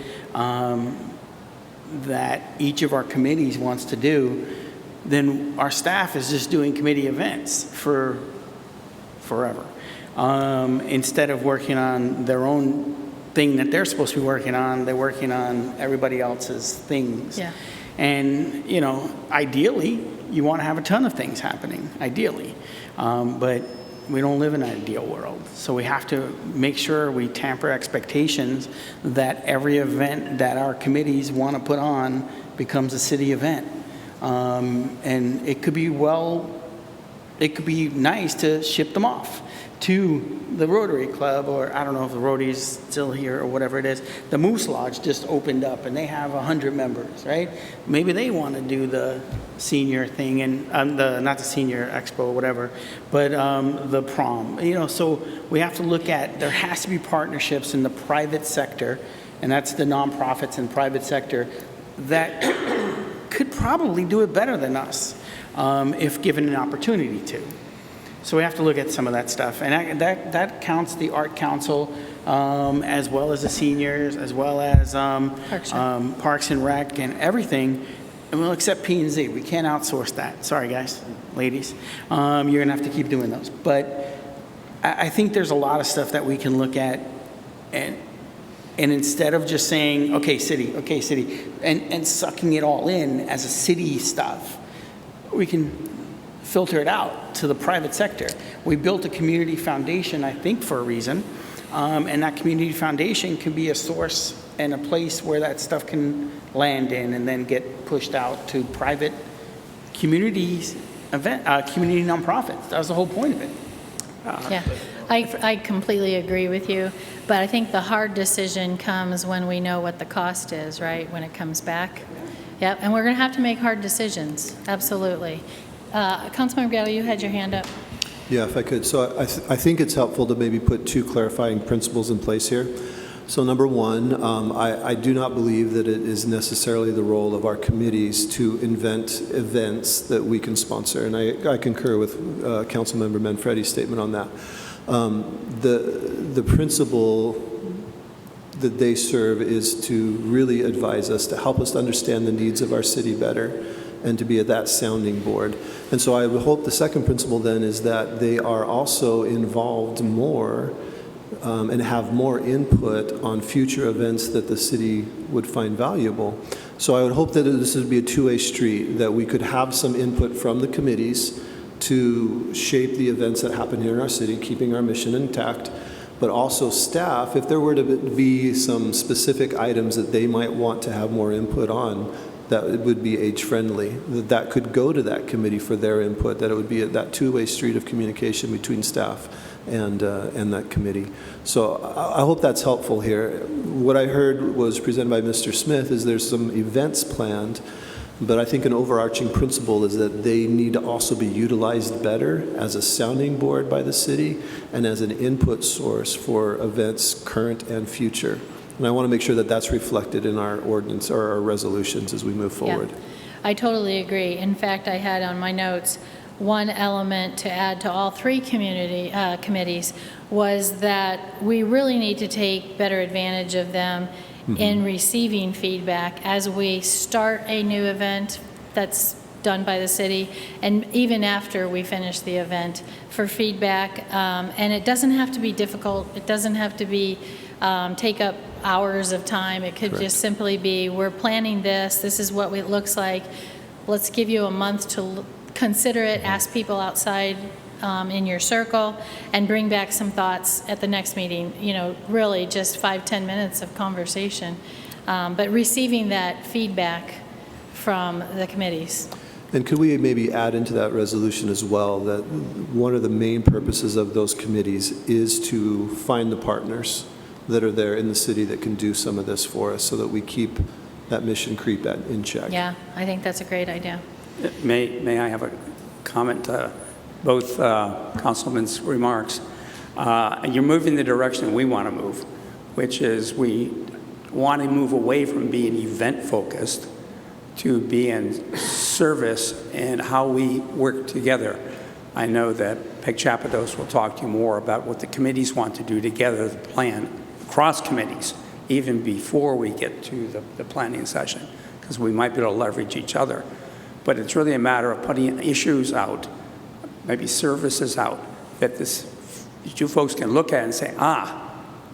that each of our committees wants to do, then our staff is just doing committee events for forever. Instead of working on their own thing that they're supposed to be working on, they're working on everybody else's things. Yeah. And, ideally, you want to have a ton of things happening, ideally. But we don't live in an ideal world. So we have to make sure we temper expectations that every event that our committees want to put on becomes a city event. And it could be nice to ship them off to the Rotary Club, or I don't know if the Rotary's still here or whatever it is. The Moose Lodge just opened up and they have 100 members, right? Maybe they want to do the senior thing and not the senior expo or whatever, but the prom. So we have to look at, there has to be partnerships in the private sector, and that's the nonprofits and private sector that could probably do it better than us if given an opportunity to. So we have to look at some of that stuff. And that counts the Art Council, as well as the seniors, as well as Parks and Rec and everything. And we'll accept P&Z. We can't outsource that. Sorry, guys, ladies. You're going to have to keep doing those. But I think there's a lot of stuff that we can look at. And instead of just saying, okay, city, and sucking it all in as a city stuff, we can filter it out to the private sector. We built a community foundation, I think, for a reason. And that community foundation can be a source and a place where that stuff can land in and then get pushed out to private communities, community nonprofits. That was the whole point of it. Yeah, I completely agree with you, but I think the hard decision comes when we know what the cost is, right, when it comes back. Yep, and we're going to have to make hard decisions, absolutely. Councilmember Gallo, you had your hand up. Yeah, if I could. So I think it's helpful to maybe put 2 clarifying principles in place here. So number one, I do not believe that it is necessarily the role of our committees to invent events that we can sponsor, and I concur with Councilmember Manfredi's statement on that. The principle that they serve is to really advise us, to help us understand the needs of our city better, and to be at that sounding board. And so I would hope the second principle then is that they are also involved more and have more input on future events that the city would find valuable. So I would hope that this would be a two-way street, that we could have some input from the committees to shape the events that happen here in our city, keeping our mission intact, but also staff, if there were to be some specific items that they might want to have more input on, that it would be age-friendly, that could go to that committee for their input, that it would be that two-way street of communication between staff and that committee. So I hope that's helpful here. What I heard was presented by Mr. Smith is there's some events planned, but I think an overarching principle is that they need to also be utilized better as a sounding board by the city and as an input source for events current and future. And I want to make sure that that's reflected in our ordinance or our resolutions as we move forward. Yeah, I totally agree. In fact, I had on my notes one element to add to all three committees was that we really need to take better advantage of them in receiving feedback as we start a new event that's done by the city, and even after we finish the event, for feedback. And it doesn't have to be difficult. It doesn't have to be take up hours of time. It could just simply be, we're planning this. This is what it looks like. Let's give you a month to consider it. Ask people outside in your circle and bring back some thoughts at the next meeting. You know, really just 5-10 minutes of conversation, but receiving that feedback from the committees. And could we maybe add into that resolution as well that one of the main purposes of those committees is to find the partners that are there in the city that can do some of this for us so that we keep that mission creep in check? Yeah, I think that's a great idea. May I have a comment to both Councilman's remarks? You're moving the direction we want to move, which is we want to move away from being event-focused to being service and how we work together. I know that Peg Chapados will talk to you more about what the committees want to do together, the plan across committees, even before we get to the planning session, because we might be able to leverage each other. But it's really a matter of putting issues out, maybe services out, that you folks can look at and say,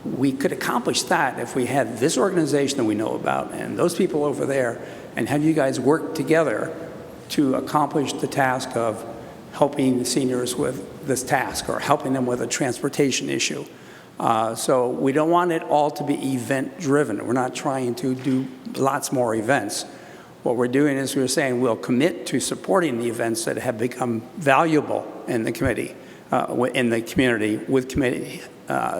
we could accomplish that if we had this organization that we know about and those people over there, and have you guys work together to accomplish the task of helping the seniors with this task or helping them with a transportation issue. So we don't want it all to be event-driven. We're not trying to do lots more events. What we're doing is we're saying we'll commit to supporting the events that have become valuable in the committee, in the community with committee,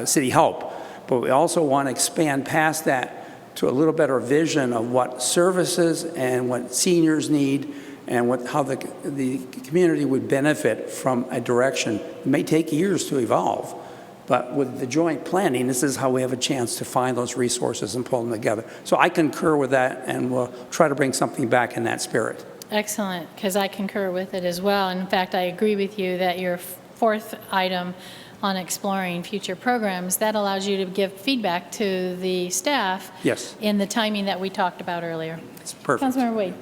city help. But we also want to expand past that to a little better vision of what services and what seniors need and how the community would benefit from a direction. It may take years to evolve, but with the joint planning, this is how we have a chance to find those resources and pull them together. So I concur with that, and we'll try to bring something back in that spirit. Excellent, because I concur with it as well. In fact, I agree with you that your fourth item on exploring future programs, that allows you to give feedback to the staff. Yes. In the timing that we talked about earlier. It's perfect. Councilmember Wade.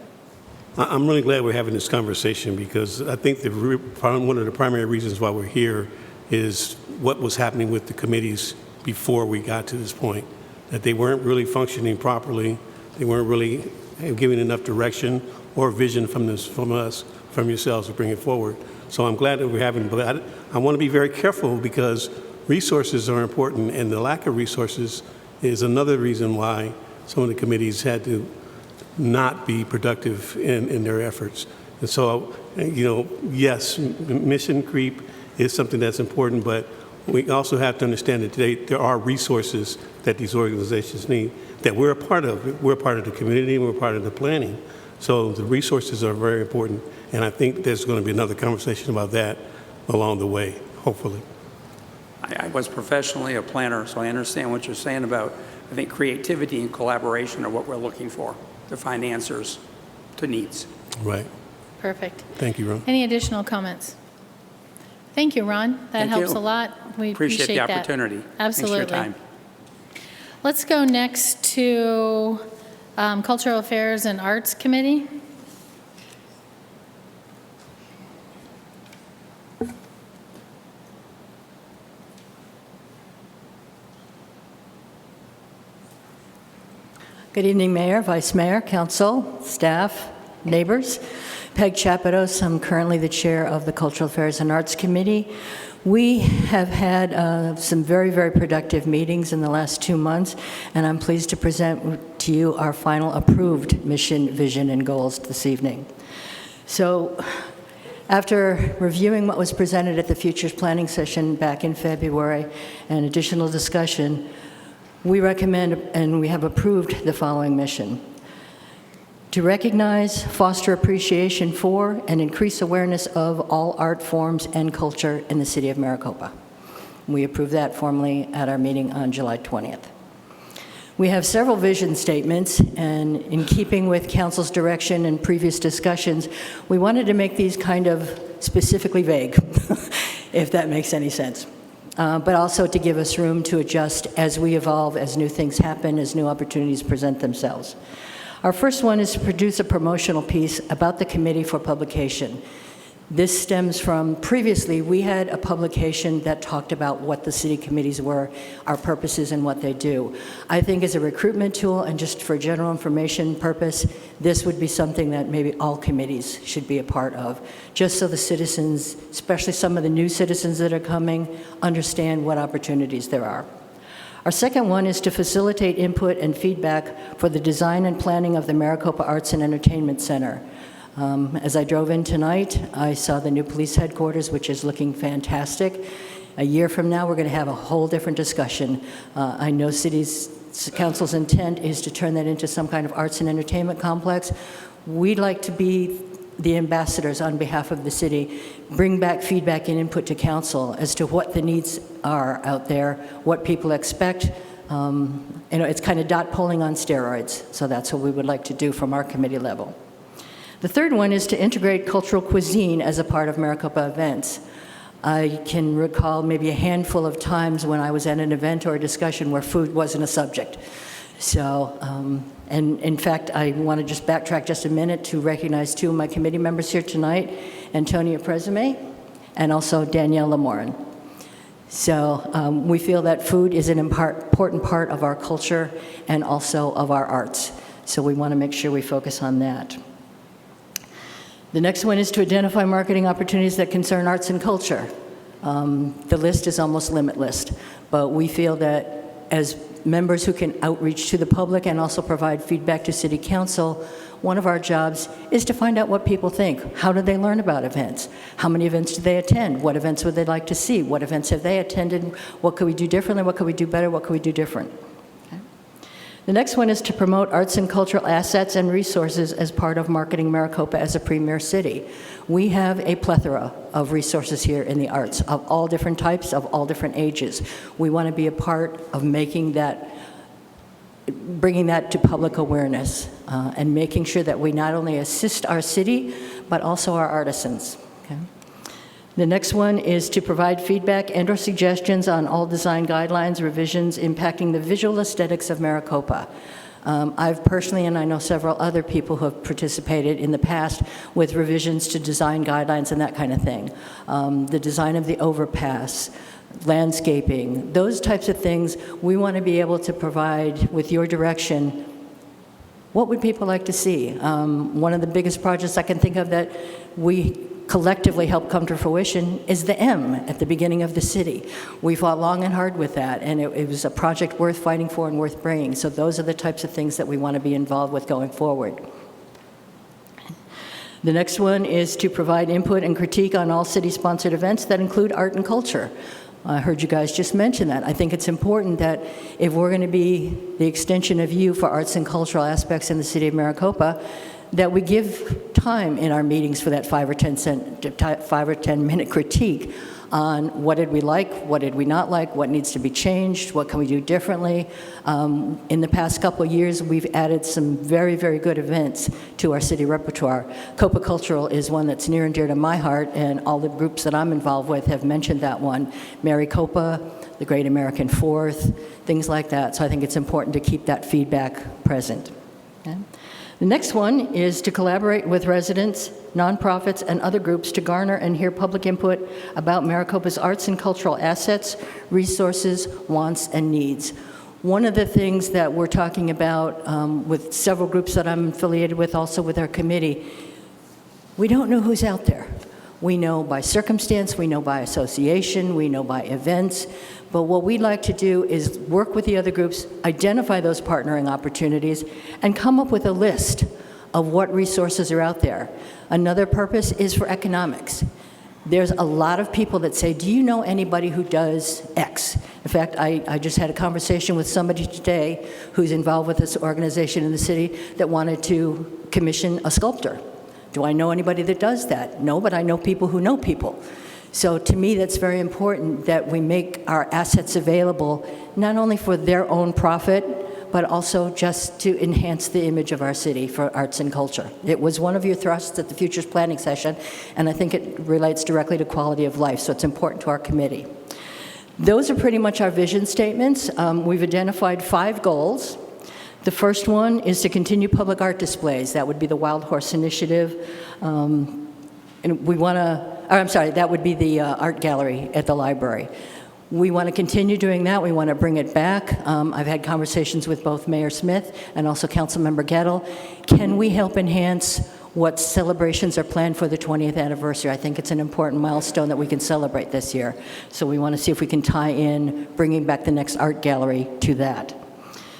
I'm really glad we're having this conversation because I think one of the primary reasons why we're here is what was happening with the committees before we got to this point, that they weren't really functioning properly. They weren't really giving enough direction or vision from us, from yourselves to bring it forward. So I'm glad that we're having, but I want to be very careful because resources are important, and the lack of resources is another reason why some of the committees had to not be productive in their efforts. And so, yes, mission creep is something that's important, but we also have to understand that today there are resources that these organizations need that we're a part of. We're a part of the community, and we're part of the planning. So the resources are very important, and I think there's going to be another conversation about that along the way, hopefully. I was professionally a planner, so I understand what you're saying about I think creativity and collaboration are what we're looking for to find answers to needs. Right. Perfect. Thank you, Ron. Any additional comments? Thank you, Ron. That Thank helps you. a lot. We Appreciate the that. opportunity. Absolutely. Thanks for your time. Let's go next to Cultural Affairs and Arts Committee. Good evening, Mayor, Vice Mayor, Council, staff, neighbors. Peg Chapados, I'm currently the chair of the Cultural Affairs and Arts Committee. We have had some very, very productive meetings in the last 2 months, and I'm pleased to present to you our final approved mission, vision, and goals this evening. So, after reviewing what was presented at the Futures Planning Session back in February and additional discussion, we recommend and we have approved the following mission: to recognize, foster appreciation for, and increase awareness of all art forms and culture in the city of Maricopa. We approved that formally at our meeting on July 20th. We have several vision statements, and in keeping with Council's direction and previous discussions, we wanted to make these kind of specifically vague, if that makes any sense. But also to give us room to adjust as we evolve, as new things happen, as new opportunities present themselves. Our first one is to produce a promotional piece about the committee for publication. This stems from previously we had a publication that talked about what the city committees were, our purposes, and what they do. I think as a recruitment tool and just for general information purpose, this would be something that maybe all committees should be a part of, just so the citizens, especially some of the new citizens that are coming, understand what opportunities there are. Our second one is to facilitate input and feedback for the design and planning of the Maricopa Arts and Entertainment Center. As I drove in tonight, I saw the new police headquarters, which is looking fantastic. A year from now, we're going to have a whole different discussion. I know council's intent is to turn that into some kind of arts and entertainment complex. We'd like to be the ambassadors on behalf of the city, bring back feedback and input to council as to what the needs are out there, what people expect. It's kind of dot polling on steroids, so that's what we would like to do from our committee level. The third one is to integrate cultural cuisine as a part of Maricopa events. I can recall maybe a handful of times when I was at an event or a discussion where food wasn't a subject. So, and in fact, I want to just backtrack just a minute to recognize two of my committee members here tonight, Antonia Presime and also Danielle Lamorin. So we feel that food is an important part of our culture and also of our arts. So we want to make sure we focus on that. The next one is to identify marketing opportunities that concern arts and culture. The list is almost limitless, but we feel that as members who can outreach to the public and also provide feedback to City Council, one of our jobs is to find out what people think. How do they learn about events? How many events do they attend? What events would they like to see? What events have they attended? What could we do differently? What could we do better? What could we do different? The next one is to promote arts and cultural assets and resources as part of marketing Maricopa as a premier city. We have a plethora of resources here in the arts of all different types, of all different ages. We want to be a part of making that, bringing that to public awareness and making sure that we not only assist our city, but also our artisans. Okay? The next one is to provide feedback and/or suggestions on all design guidelines, revisions impacting the visual aesthetics of Maricopa. I've personally, and I know several other people who have participated in the past with revisions to design guidelines and that kind of thing. The design of the overpass, landscaping, those types of things, we want to be able to provide, with your direction, what would people like to see? One of the biggest projects I can think of that we collectively helped come to fruition is the M at the beginning of the city. We fought long and hard with that, and it was a project worth fighting for and worth bringing. So those are the types of things that we want to be involved with going forward. The next one is to provide input and critique on all city-sponsored events that include art and culture. I heard you guys just mention that. I think it's important that if we're going to be the extension of you for arts and cultural aspects in the city of Maricopa, that we give time in our meetings for that 5 or 10 minute critique on what did we like, what did we not like, what needs to be changed, what can we do differently. In the past couple of years, we've added some very, very good events to our city repertoire. Copa Cultural is one that's near and dear to my heart, and all the groups that I'm involved with have mentioned that one. Maricopa, the Great American Fourth, things like that. So I think it's important to keep that feedback present. Okay? The next one is to collaborate with residents, nonprofits, and other groups to garner and hear public input about Maricopa's arts and cultural assets, resources, wants, and needs. One of the things that we're talking about with several groups that I'm affiliated with, also with our committee, we don't know who's out there. We know by circumstance, we know by association, we know by events, but what we'd like to do is work with the other groups, identify those partnering opportunities, and come up with a list of what resources are out there. Another purpose is for economics. There's a lot of people that say, do you know anybody who does X? In fact, I just had a conversation with somebody today who's involved with this organization in the city that wanted to commission a sculptor. Do I know anybody that does that? No, but I know people who know people. So to me, that's very important that we make our assets available, not only for their own profit, but also just to enhance the image of our city for arts and culture. It was one of your thrusts at the Futures Planning session, and I think it relates directly to quality of life, so it's important to our committee. Those are pretty much our vision statements. We've identified 5 goals. The first one is to continue public art displays. That would be the Wild Horse Initiative. And we want to, that would be the art gallery at the library. We want to continue doing that. We want to bring it back. I've had conversations with both Mayor Smith and also Councilmember Gettle. Can we help enhance what celebrations are planned for the 20th anniversary? I think it's an important milestone that we can celebrate this year. So we want to see if we can tie in bringing back the next art gallery to that.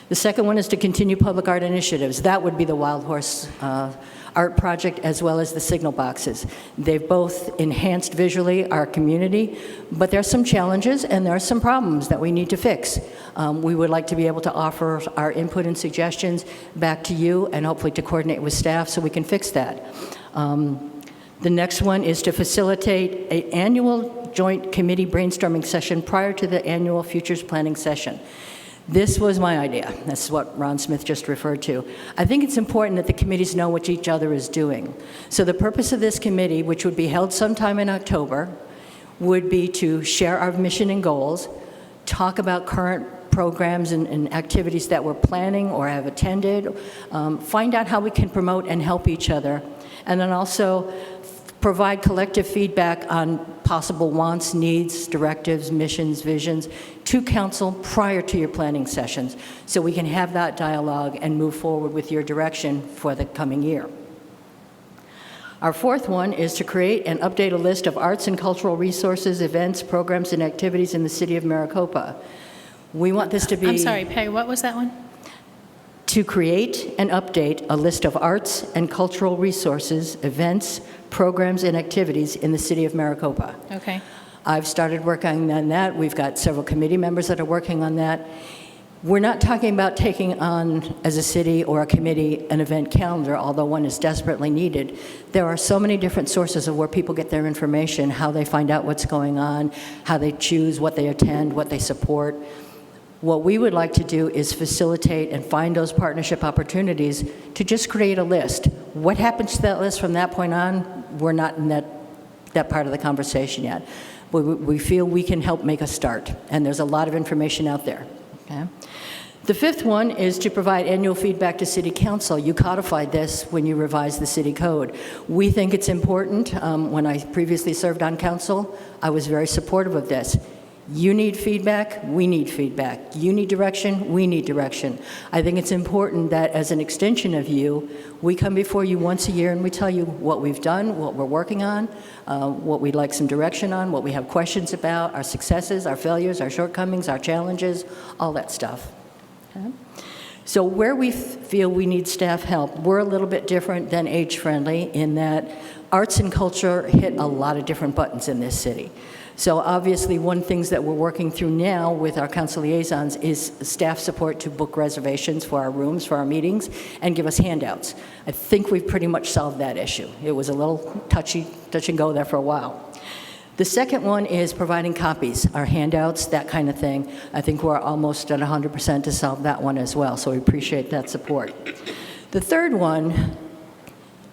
The second one is to continue public art initiatives. That would be the Wild Horse Art Project as well as the signal boxes. They've both enhanced visually our community, but there are some challenges and there are some problems that we need to fix. We would like to be able to offer our input and suggestions back to you and hopefully to coordinate with staff so we can fix that. The next one is to facilitate an annual joint committee brainstorming session prior to the annual futures planning session. This was my idea. That's what Ron Smith just referred to. I think it's important that the committees know what each other is doing. So the purpose of this committee, which would be held sometime in October, would be to share our mission and goals, talk about current programs and activities that we're planning or have attended, find out how we can promote and help each other, and then also provide collective feedback on possible wants, needs, directives, missions, visions to council prior to your planning sessions so we can have that dialogue and move forward with your direction for the coming year. Our fourth one is to create and update a list of arts and cultural resources, events, programs, and activities in the city of Maricopa. We want this to be... I'm sorry, Peg, what was that one? To create and update a list of arts and cultural resources, events, programs, and activities in the city of Maricopa. Okay. I've started working on that. We've got several committee members that are working on that. We're not talking about taking on, as a city or a committee, an event calendar, although one is desperately needed. There are so many different sources of where people get their information, how they find out what's going on, how they choose what they attend, what they support. What we would like to do is facilitate and find those partnership opportunities to just create a list. What happens to that list from that point on, we're not in that part of the conversation yet. But we feel we can help make a start, and there's a lot of information out there. Okay? The fifth one is to provide annual feedback to City Council. You codified this when you revised the City Code. We think it's important. When I previously served on council, I was very supportive of this. You need feedback, we need feedback. You need direction, we need direction. I think it's important that as an extension of you, we come before you once a year and we tell you what we've done, what we're working on, what we'd like some direction on, what we have questions about, our successes, our failures, our shortcomings, our challenges, all that stuff. Okay? So where we feel we need staff help, we're a little bit different than age-friendly in that arts and culture hit a lot of different buttons in this city. So obviously, one things that we're working through now with our council liaisons is staff support to book reservations for our rooms, for our meetings, and give us handouts. I think we've pretty much solved that issue. It was a little touch and go there for a while. The second one is providing copies, our handouts, that kind of thing. I think we're almost at 100% to solve that one as well, so we appreciate that support. The third one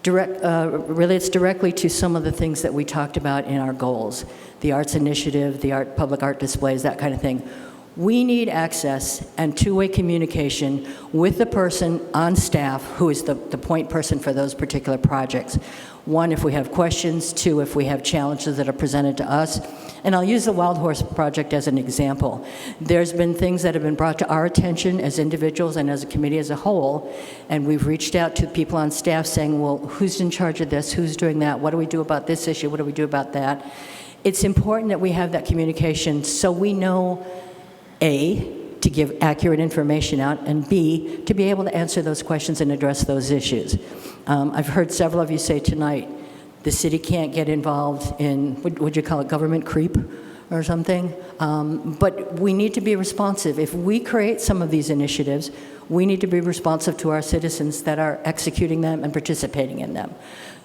relates directly to some of the things that we talked about in our goals, the arts initiative, the public art displays, that kind of thing. We need access and two-way communication with the person on staff who is the point person for those particular projects. One, if we have questions. Two, if we have challenges that are presented to us. And I'll use the Wild Horse Project as an example. There's been things that have been brought to our attention as individuals and as a committee as a whole, and we've reached out to people on staff saying, well, who's in charge of this? Who's doing that? What do we do about this issue? What do we do about that? It's important that we have that communication so we know, A, to give accurate information out, and B, to be able to answer those questions and address those issues. I've heard several of you say tonight, the city can't get involved in, would you call it government creep or something? But we need to be responsive. If we create some of these initiatives, we need to be responsive to our citizens that are executing them and participating in them.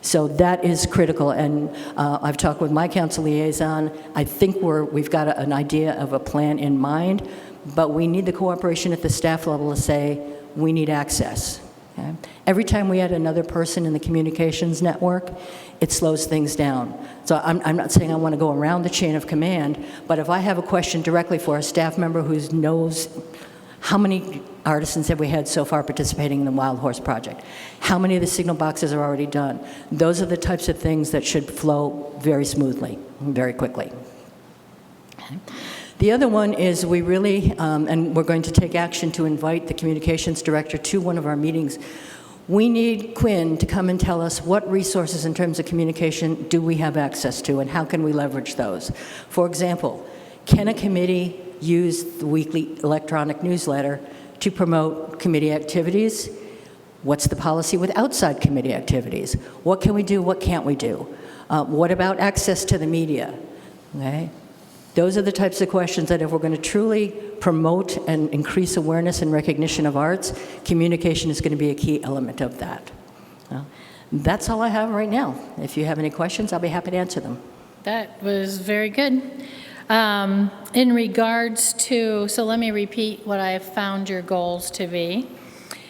So that is critical, and I've talked with my council liaison. I think we've got an idea of a plan in mind, but we need the cooperation at the staff level to say, we need access. Okay? Every time we add another person in the communications network, it slows things down. So I'm not saying I want to go around the chain of command, but if I have a question directly for a staff member who knows how many artisans have we had so far participating in the Wild Horse Project? How many of the signal boxes are already done? Those are the types of things that should flow very smoothly, very quickly. Okay. The other one is we really, and we're going to take action to invite the communications director to one of our meetings. We need Quinn to come and tell us what resources in terms of communication do we have access to and how can we leverage those. For example, can a committee use the weekly electronic newsletter to promote committee activities? What's the policy with outside committee activities? What can we do? What can't we do? What about access to the media? Okay. Those are the types of questions that if we're going to truly promote and increase awareness and recognition of arts, communication is going to be a key element of that. That's all I have right now. If you have any questions, I'll be happy to answer them. That was very good. In regards to, so let me repeat what I have found your goals to be.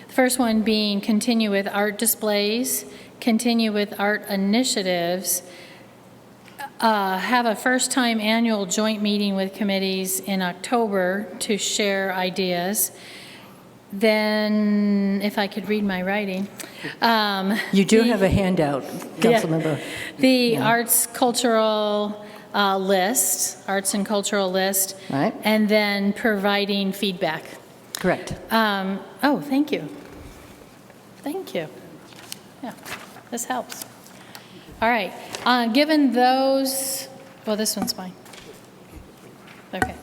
The first one being continue with art displays, continue with art initiatives, have a first-time annual joint meeting with committees in October to share ideas. Then, if I could read my writing. You do have a handout, Councilmember. The arts cultural list, arts and cultural list, Right. and then providing feedback. Correct. Oh, thank you. Thank you. Yeah, this helps. All right. Given those, well, this one's fine. Okay.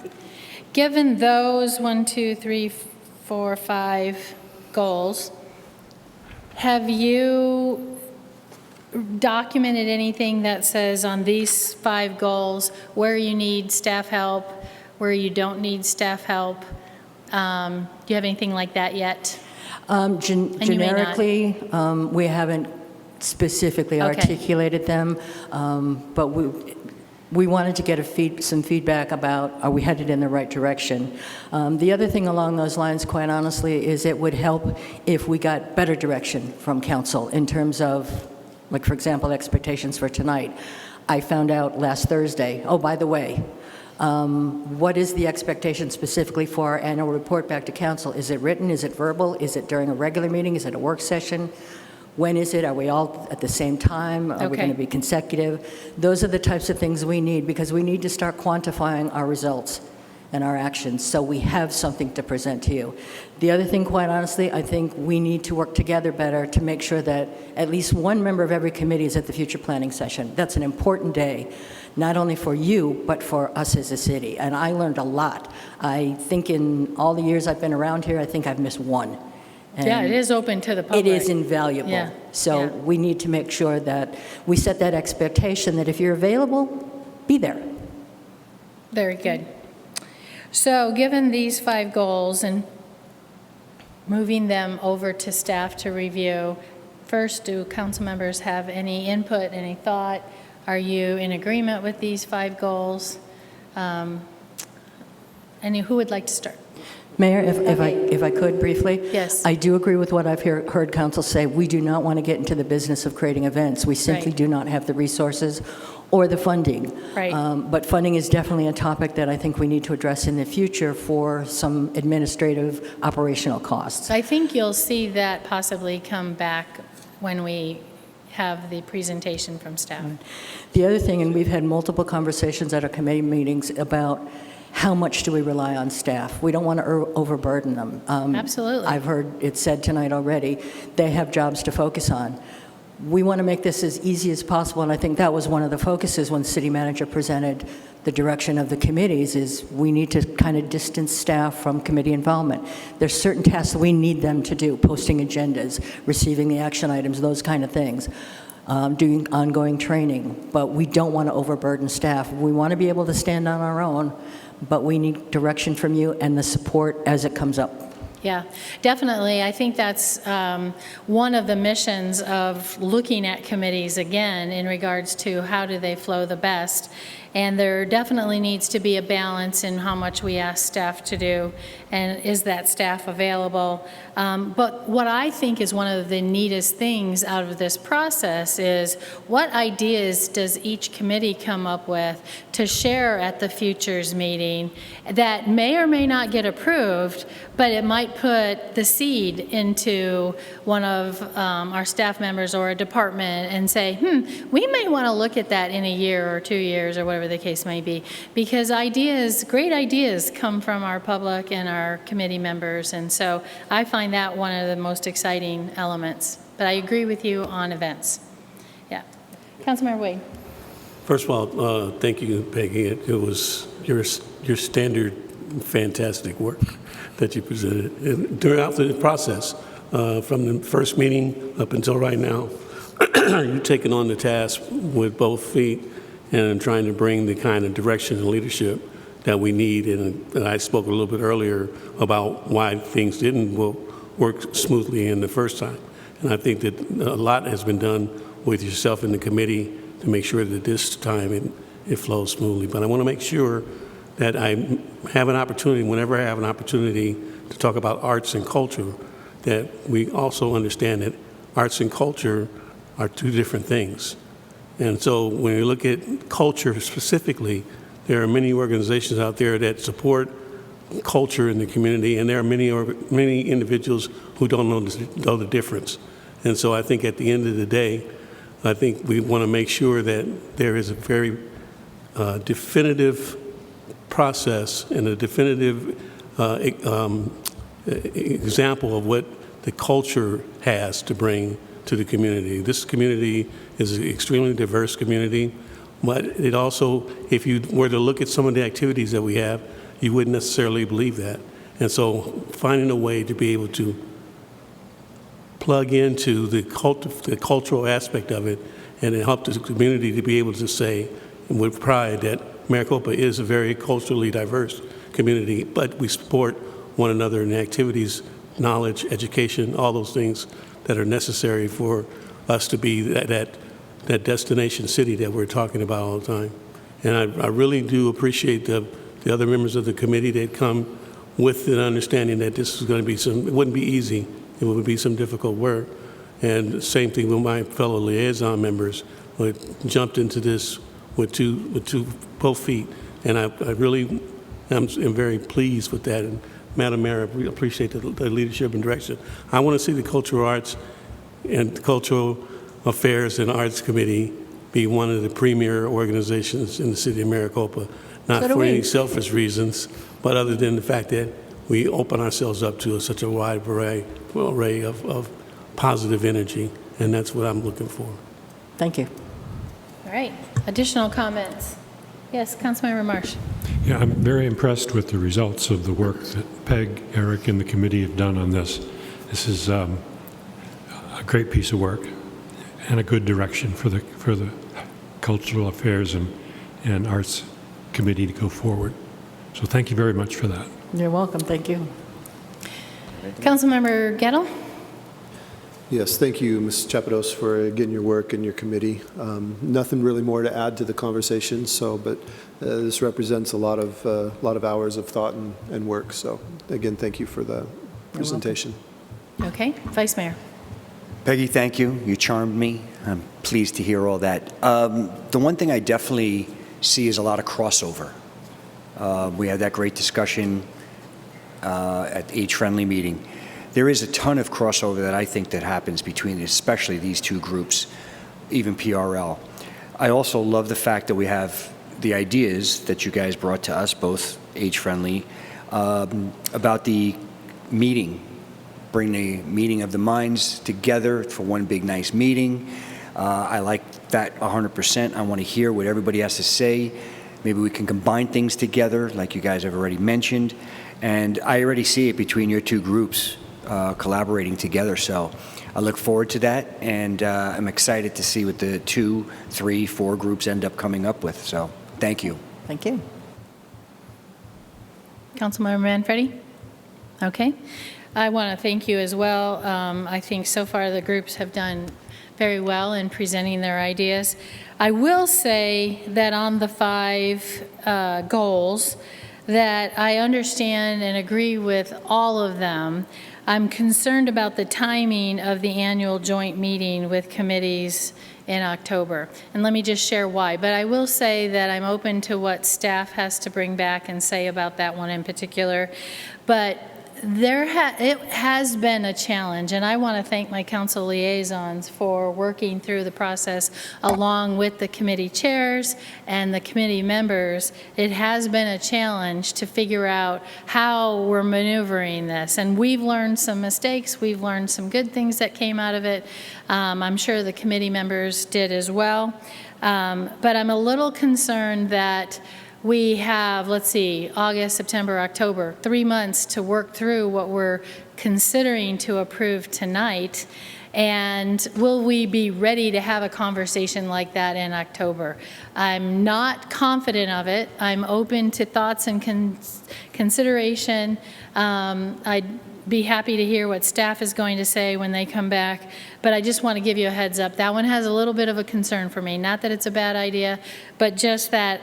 Given those 1, 2, 3, 4, 5 goals, have you documented anything that says on these 5 goals where you need staff help, where you don't need staff help? Do you have anything like that yet? Generically, we haven't specifically articulated them, but we wanted to get some feedback about, are we headed in the right direction? The other thing along those lines, quite honestly, is it would help if we got better direction from council in terms of, like, for example, expectations for tonight. I found out last Thursday, oh, by the way, what is the expectation specifically for our annual report back to council? Is it written? Is it verbal? Is it during a regular meeting? Is it a work session? When is it? Are we all at the same time? Are we going to be consecutive? Those are the types of things we need because we need to start quantifying our results and our actions so we have something to present to you. The other thing, quite honestly, I think we need to work together better to make sure that at least one member of every committee is at the future planning session. That's an important day, not only for you, but for us as a city. And I learned a lot. I think in all the years I've been around here, I think I've missed one. And yeah, it is open to the public. it is invaluable. Yeah. So Yeah. we need to make sure that we set that expectation that if you're available, be there. Very good. So given these 5 goals and moving them over to staff to review, first, do council members have any input, any thought? Are you in agreement with these 5 goals? Who would like to start? Mayor, if I could briefly? Yes. I do agree with what I've heard council say. We do not want to get into the business of creating events. We simply Right. do not have the resources or the funding. Right. But funding is definitely a topic that I think we need to address in the future for some administrative operational costs. I think you'll see that possibly come back when we have the presentation from staff. The other thing, and we've had multiple conversations at our committee meetings about how much do we rely on staff? We don't want to overburden them. Absolutely. I've heard it said tonight already, they have jobs to focus on. We want to make this as easy as possible, and I think that was one of the focuses when the city manager presented the direction of the committees, is we need to kind of distance staff from committee involvement. There's certain tasks that we need them to do, posting agendas, receiving the action items, those kind of things. Doing ongoing training, but we don't want to overburden staff. We want to be able to stand on our own, but we need direction from you and the support as it comes up. Yeah, definitely. I think that's one of the missions of looking at committees again in regards to how do they flow the best. And there definitely needs to be a balance in how much we ask staff to do, and is that staff available? But what I think is one of the neatest things out of this process is what ideas does each committee come up with to share at the futures meeting that may or may not get approved, but it might put the seed into one of our staff members or a department and say, we may want to look at that in a year or 2 years or whatever the case may be, because great ideas come from our public and our committee members, and so I find that one of the most exciting elements. But I agree with you on events. Yeah. Councilmember Wade. First of all, thank you, Peggy. It was your standard fantastic work that you presented and throughout the process, from the first meeting up until right now. You've taken on the task with both feet and trying to bring the kind of direction and leadership that we need. And I spoke a little bit earlier about why things didn't work smoothly in the first time. And I think that a lot has been done with yourself and the committee to make sure that this time it flows smoothly. But I want to make sure that I have an opportunity, whenever I have an opportunity to talk about arts and culture, that we also understand that arts and culture are 2 different things. And so when you look at culture specifically, there are many organizations out there that support culture in the community, and there are many individuals who don't know the difference. And so I think at the end of the day, I think we want to make sure that there is a very definitive process and a definitive example of what the culture has to bring to the community. This community is an extremely diverse community, but it also, if you were to look at some of the activities that we have, you wouldn't necessarily believe that. And so finding a way to be able to plug into the cultural aspect of it and to help the community to be able to say with pride that Maricopa is a very culturally diverse community, but we support one another in the activities, knowledge, education, all those things that are necessary for us to be that destination city that we're talking about all the time. And I really do appreciate the other members of the committee that come with an understanding that this is going to be it wouldn't be easy, it would be some difficult work. And the same thing with my fellow liaison members who jumped into this with both feet. And I really am very pleased with that. And Madam Mayor, I appreciate the leadership and direction. I want to see the Cultural Arts and Cultural Affairs and Arts Committee be one of the premier organizations in the city of Maricopa, not for any selfish reasons, but other than the fact that we open ourselves up to such a wide array of positive energy, and that's what I'm looking for. Thank you. All right. Additional comments? Yes, Councilmember Marsh. Yeah, I'm very impressed with the results of the work that Peg, Eric, and the committee have done on this. This is a great piece of work and a good direction for the Cultural Affairs and Arts committee to go forward. So thank you very much for that. You're welcome. Thank you. Councilmember Gettle? Yes, thank you, Ms. Chapados, for again your work and your committee. Nothing really more to add to the conversation. But this represents a lot of hours of thought and work. So again, thank you for the presentation. Okay, Vice Mayor. Peggy, thank you. You charmed me. I'm pleased to hear all that. The one thing I definitely see is a lot of crossover. We had that great discussion at the age-friendly meeting. There is a ton of crossover that I think that happens between especially these two groups, even PRL. I also love the fact that we have the ideas that you guys brought to us, both age-friendly, about the meeting. Bring the meeting of the minds together for one big nice meeting. I like that 100%. I want to hear what everybody has to say. Maybe we can combine things together like you guys have already mentioned. And I already see it between your two groups collaborating together. So I look forward to that. And I'm excited to see what the 2, 3, 4 groups end up coming up with. So thank you. Thank you. Councilmember Manfredi? Okay. I want to thank you as well. I think so far the groups have done very well in presenting their ideas. I will say that on the 5 goals, that I understand and agree with all of them. I'm concerned about the timing of the annual joint meeting with committees in October. And let me just share why. But I will say that I'm open to what staff has to bring back and say about that one in particular. But it has been a challenge, and I want to thank my council liaisons for working through the process along with the committee chairs and the committee members. It has been a challenge to figure out how we're maneuvering this, and we've learned some mistakes. We've learned some good things that came out of it. I'm sure the committee members did as well, but I'm a little concerned that we have, let's see, August, September, October, 3 months to work through what we're considering to approve tonight. And will we be ready to have a conversation like that in October? I'm not confident of it. I'm open to thoughts and consideration. I'd be happy to hear what staff is going to say when they come back, but I just want to give you a heads up. That one has a little bit of a concern for me. Not that it's a bad idea, but just that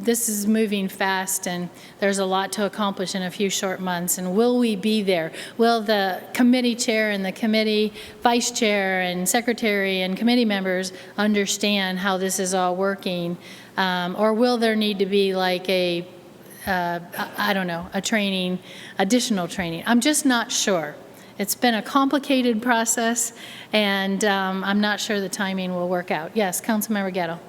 this is moving fast and there's a lot to accomplish in a few short months. And will we be there? Will the committee chair and the committee vice chair and secretary and committee members understand how this is all working? Or will there need to be like I don't know, additional training? I'm just not sure. It's been a complicated process, and I'm not sure the timing will work out. Yes, Councilmember Gettle.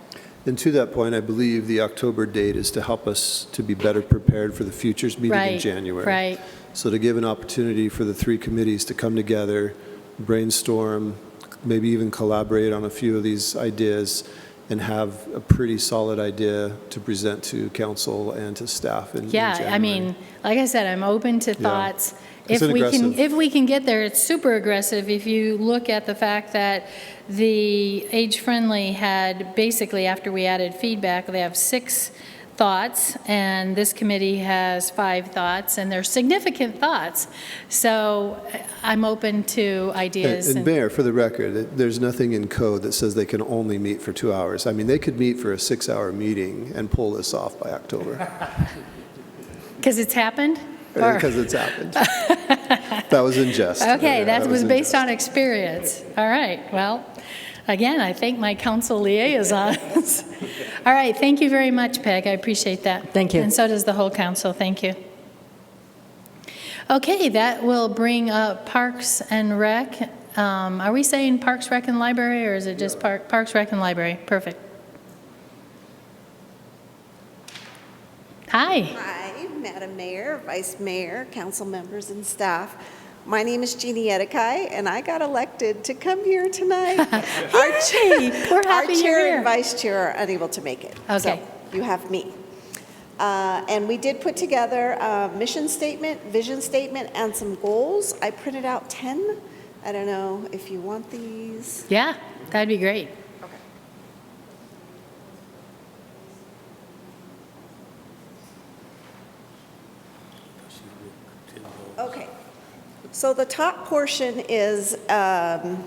And to that point, I believe the October date is to help us to be better prepared for the futures meeting in January. Right. So to give an opportunity for the 3 committees to come together, brainstorm, maybe even collaborate on a few of these ideas, and have a pretty solid idea to present to council and to staff in January. I mean, like I said, I'm open to thoughts. It's If we can get there, it's super aggressive. If you look at the fact that the age-friendly had basically, after we added feedback, they have 6 thoughts, and this committee has 5 thoughts, and they're significant thoughts. So I'm open to ideas. And Mayor, for the record, there's nothing in code that says they can only meet for 2 hours. I mean, they could meet for a 6-hour meeting and pull this off by October. Because it's happened? Because it's happened. That was in jest. Okay, Yeah, that was in based jest. on experience. All right, well, again, I thank my council liaisons. All right, thank you very much, Peg. I appreciate that. Thank you. And so does the whole council. Thank you. Okay, that will bring up Parks and Rec. Are we saying Parks, Rec, and Library, or is it just Parks, Rec, and Library? Perfect. Hi. Hi, Madam Mayor, Vice Mayor, council members, and staff. My name is Jeannie Edikai, and I got elected to come here tonight. We're happy Our you're chair here. and vice chair are unable to make it. Okay. So you have me. And we did put together a mission statement, vision statement, and some goals. I printed out 10. I don't know if you want these. Yeah, that'd be great. she would attend those. Okay. So the top portion is a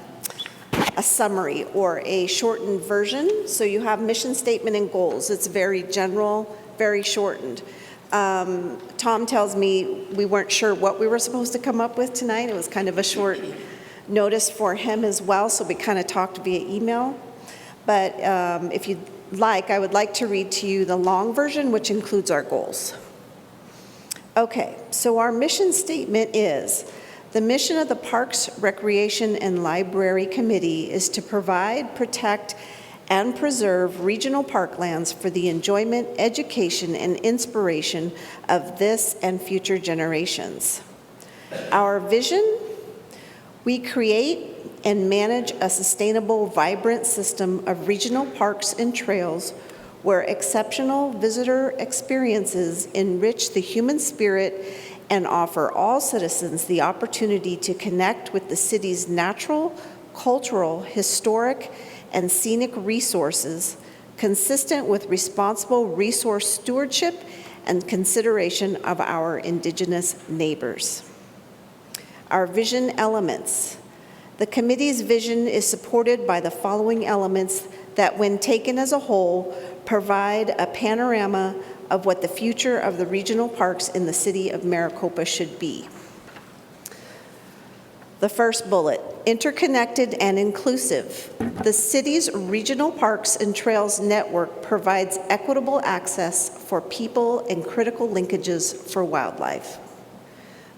summary or a shortened version. So you have mission statement and goals. It's very general, very shortened. Tom tells me we weren't sure what we were supposed to come up with tonight. It was kind of a short notice for him as well, so we kind of talked via email. But if you'd like, I would like to read to you the long version, which includes our goals. Okay, so our mission statement is, the mission of the Parks, Recreation, and Library Committee is to provide, protect, and preserve regional parklands for the enjoyment, education, and inspiration of this and future generations. Our vision, we create and manage a sustainable, vibrant system of regional parks and trails where exceptional visitor experiences enrich the human spirit and offer all citizens the opportunity to connect with the city's natural, cultural, historic, and scenic resources, consistent with responsible resource stewardship and consideration of our indigenous neighbors. Our vision elements. The committee's vision is supported by the following elements that, when taken as a whole, provide a panorama of what the future of the regional parks in the city of Maricopa should be. The first bullet, interconnected and inclusive. The city's regional parks and trails network provides equitable access for people and critical linkages for wildlife.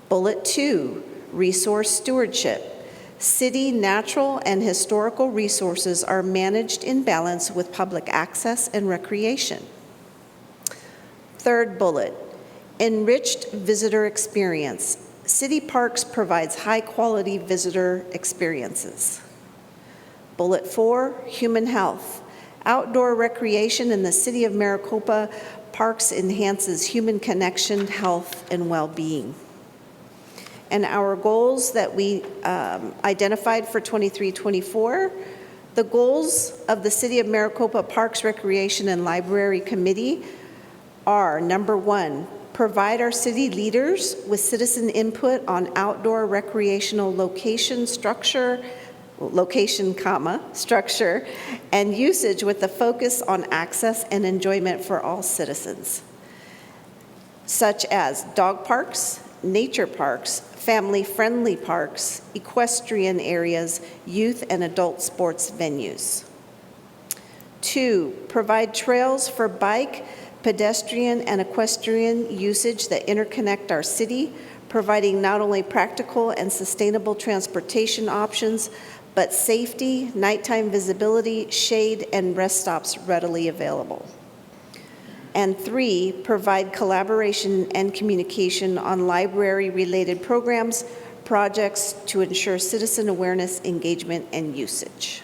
Bullet 2, resource stewardship. City natural and historical resources are managed in balance with public access and recreation. Third bullet, enriched visitor experience. City Parks provides high-quality visitor experiences. Bullet 4, human health. Outdoor recreation in the city of Maricopa Parks enhances human connection, health, and well-being. And our goals that we identified for 23-24, the goals of the City of Maricopa Parks, Recreation, and Library Committee are, number 1, provide our city leaders with citizen input on outdoor recreational location, structure, and usage with a focus on access and enjoyment for all citizens, such as dog parks, nature parks, family-friendly parks, equestrian areas, youth and adult sports venues. 2, provide trails for bike, pedestrian, and equestrian usage that interconnect our city, providing not only practical and sustainable transportation options, but safety, nighttime visibility, shade, and rest stops readily available. And 3, provide collaboration and communication on library-related programs, projects to ensure citizen awareness, engagement, and usage.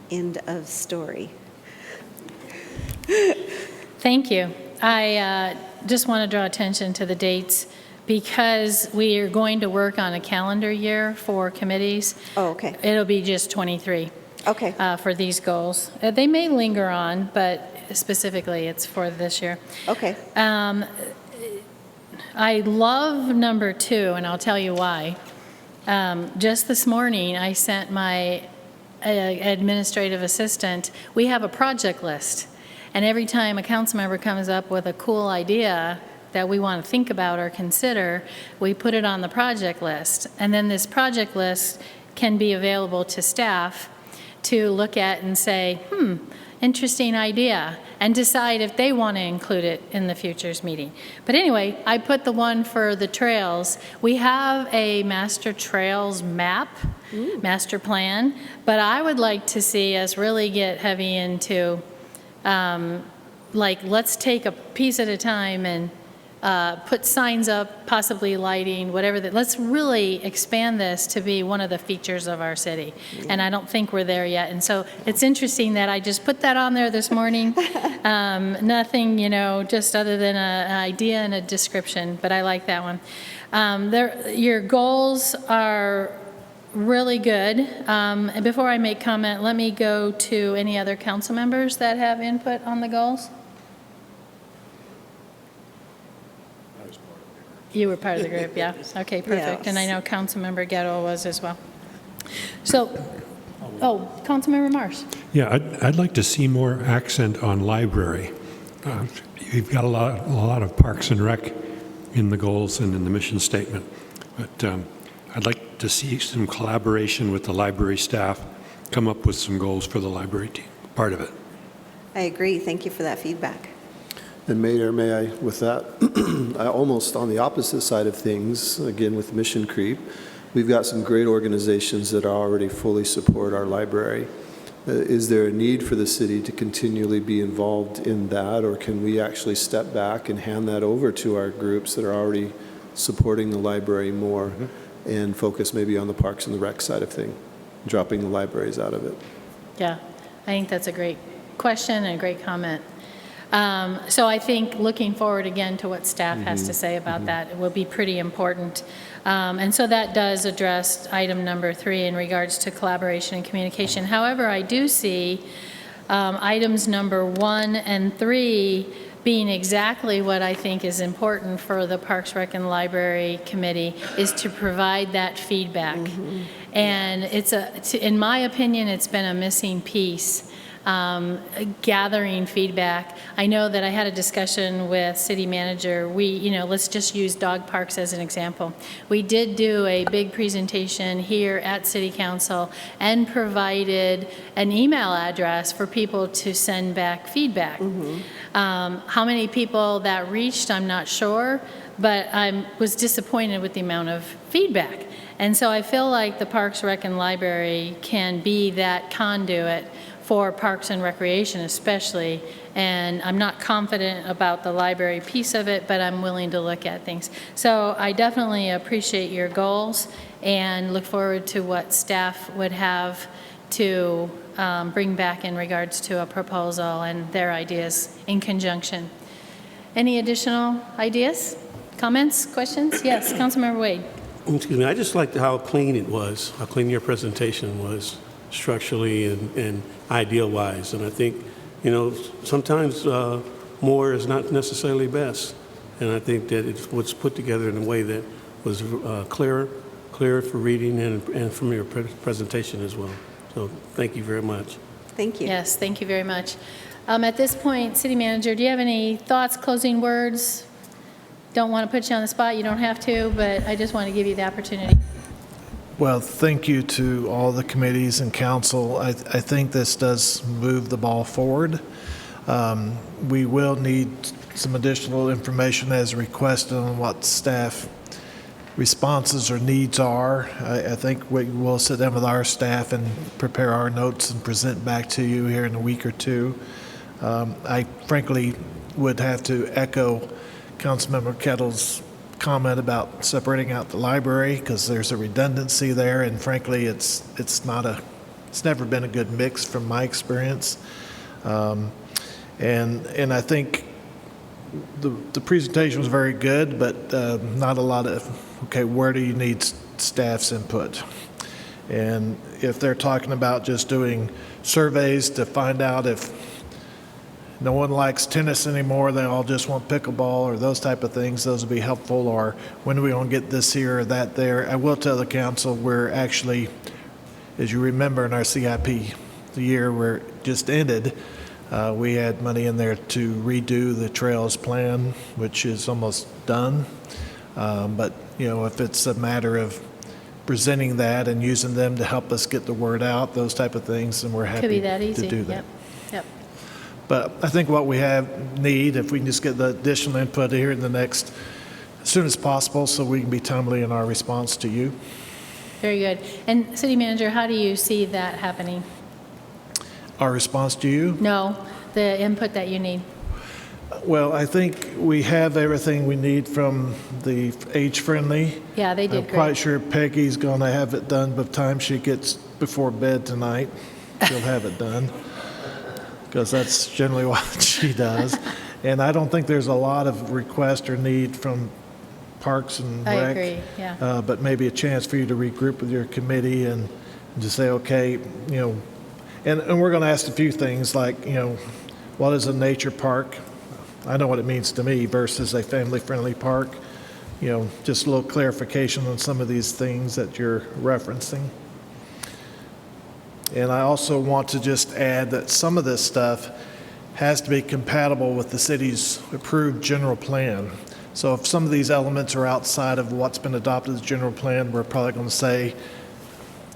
End of story. Thank you. I just want to draw attention to the dates because we are going to work on a calendar year for committees. Oh, okay. It'll be just 23 Okay. for these goals. They may linger on, but specifically it's for this year. Okay. I love number 2, and I'll tell you why. Just this morning, I sent my administrative assistant, we have a project list, and every time a council member comes up with a cool idea that we want to think about or consider, we put it on the project list. And then this project list can be available to staff to look at and say, interesting idea, and decide if they want to include it in the futures meeting. But anyway, I put the one for the trails. We have a master trails map, master plan, but I would like to see us really get heavy into, like, let's take a piece at a time and put signs up, possibly lighting, whatever. Let's really expand this to be one of the features of our city. And I don't think we're there yet. And so it's interesting that I just put that on there this morning. Nothing, just other than an idea and a description, but I like that one. Your goals are really good. And before I make comment, let me go to any other council members that have input on the goals. You were part of the group, yeah. Okay, perfect. And I know Councilmember Getto was as well. So, Councilmember Marsh. Yeah, I'd like to see more accent on library. You've got a lot of Parks and Rec in the goals and in the mission statement, but I'd like to see some collaboration with the library staff, come up with some goals for the library team, part of it. I agree. Thank you for that feedback. And Mayor, may I, with that, almost on the opposite side of things, again with mission creep, we've got some great organizations that already fully support our library. Is there a need for the city to continually be involved in that, or can we actually step back and hand that over to our groups that are already supporting the library more and focus maybe on the Parks and the Rec side of thing, dropping the libraries out of it? Yeah, I think that's a great question and a great comment. So I think looking forward again to what staff has to say about that, it will be pretty important. And so that does address item number 3 in regards to collaboration and communication. However, I do see items number 1 and 3 being exactly what I think is important for the Parks, Rec, and Library Committee, is to provide that feedback. And in my opinion, it's been a missing piece. Gathering feedback. I know that I had a discussion with city manager. Let's just use dog parks as an example. We did do a big presentation here at City Council and provided an email address for people to send back feedback. How many people that reached, I'm not sure, but I was disappointed with the amount of feedback. And so I feel like the Parks, Rec, and Library can be that conduit for Parks and Recreation especially, and I'm not confident about the library piece of it, but I'm willing to look at things. So I definitely appreciate your goals and look forward to what staff would have to bring back in regards to a proposal and their ideas in conjunction. Any additional ideas, comments, questions? Yes, Councilmember Wade. Excuse me, I just liked how clean it was, how clean your presentation was structurally and ideal-wise. And I think, sometimes more is not necessarily best. And I think that it was put together in a way that was clearer for reading and from your presentation as well. So thank you very much. Thank you. Yes, thank you very much. At this point, City Manager, do you have any thoughts, closing words? Don't want to put you on the spot, you don't have to, but I just want to give you the opportunity. Well, thank you to all the committees and council. I think this does move the ball forward. We will need some additional information as requested on what staff responses or needs are. I think we will sit down with our staff and prepare our notes and present back to you here in a week or two. I frankly would have to echo Councilmember Kettle's comment about separating out the library because there's a redundancy there, and frankly, it's never been a good mix from my experience. And I think the presentation was very good, but not a lot of where do you need staff's input? And if they're talking about just doing surveys to find out if no one likes tennis anymore, they all just want pickleball or those type of things, those would be helpful. Or when do we want to get this here or that there? I will tell the council we're actually, as you remember in our CIP, the year where it just ended, we had money in there to redo the trails plan, which is almost done. But if it's a matter of presenting that and using them to help us get the word out, those type of things, then we're happy Could be that easy. to do that. Yep. But I think what we need, if we can just get the additional input here in the next, as soon as possible, so we can be timely in our response to you. Very good. And City Manager, how do you see that happening? Our response to you? No, the input that you need. Well, I think we have everything we need from the age-friendly. Yeah, they did I'm great. quite sure Peggy's going to have it done by the time she gets before bed tonight. She'll have it done, because that's generally what she does. And I don't think there's a lot of request or need from Parks and Rec. I agree, yeah. But maybe a chance for you to regroup with your committee and just say, okay, and we're going to ask a few things like, what is a nature park? I know what it means to me versus a family-friendly park. just a little clarification on some of these things that you're referencing. And I also want to just add that some of this stuff has to be compatible with the city's approved general plan. So if some of these elements are outside of what's been adopted as general plan, we're probably going to say,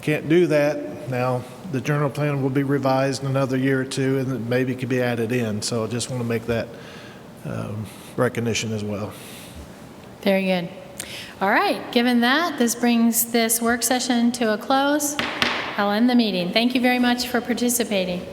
can't do that. Now, the general plan will be revised in another year or two, and it maybe could be added in. So I just want to make that recognition as well. Very good. All right, given that, this brings this work session to a close. I'll end the meeting. Thank you very much for participating.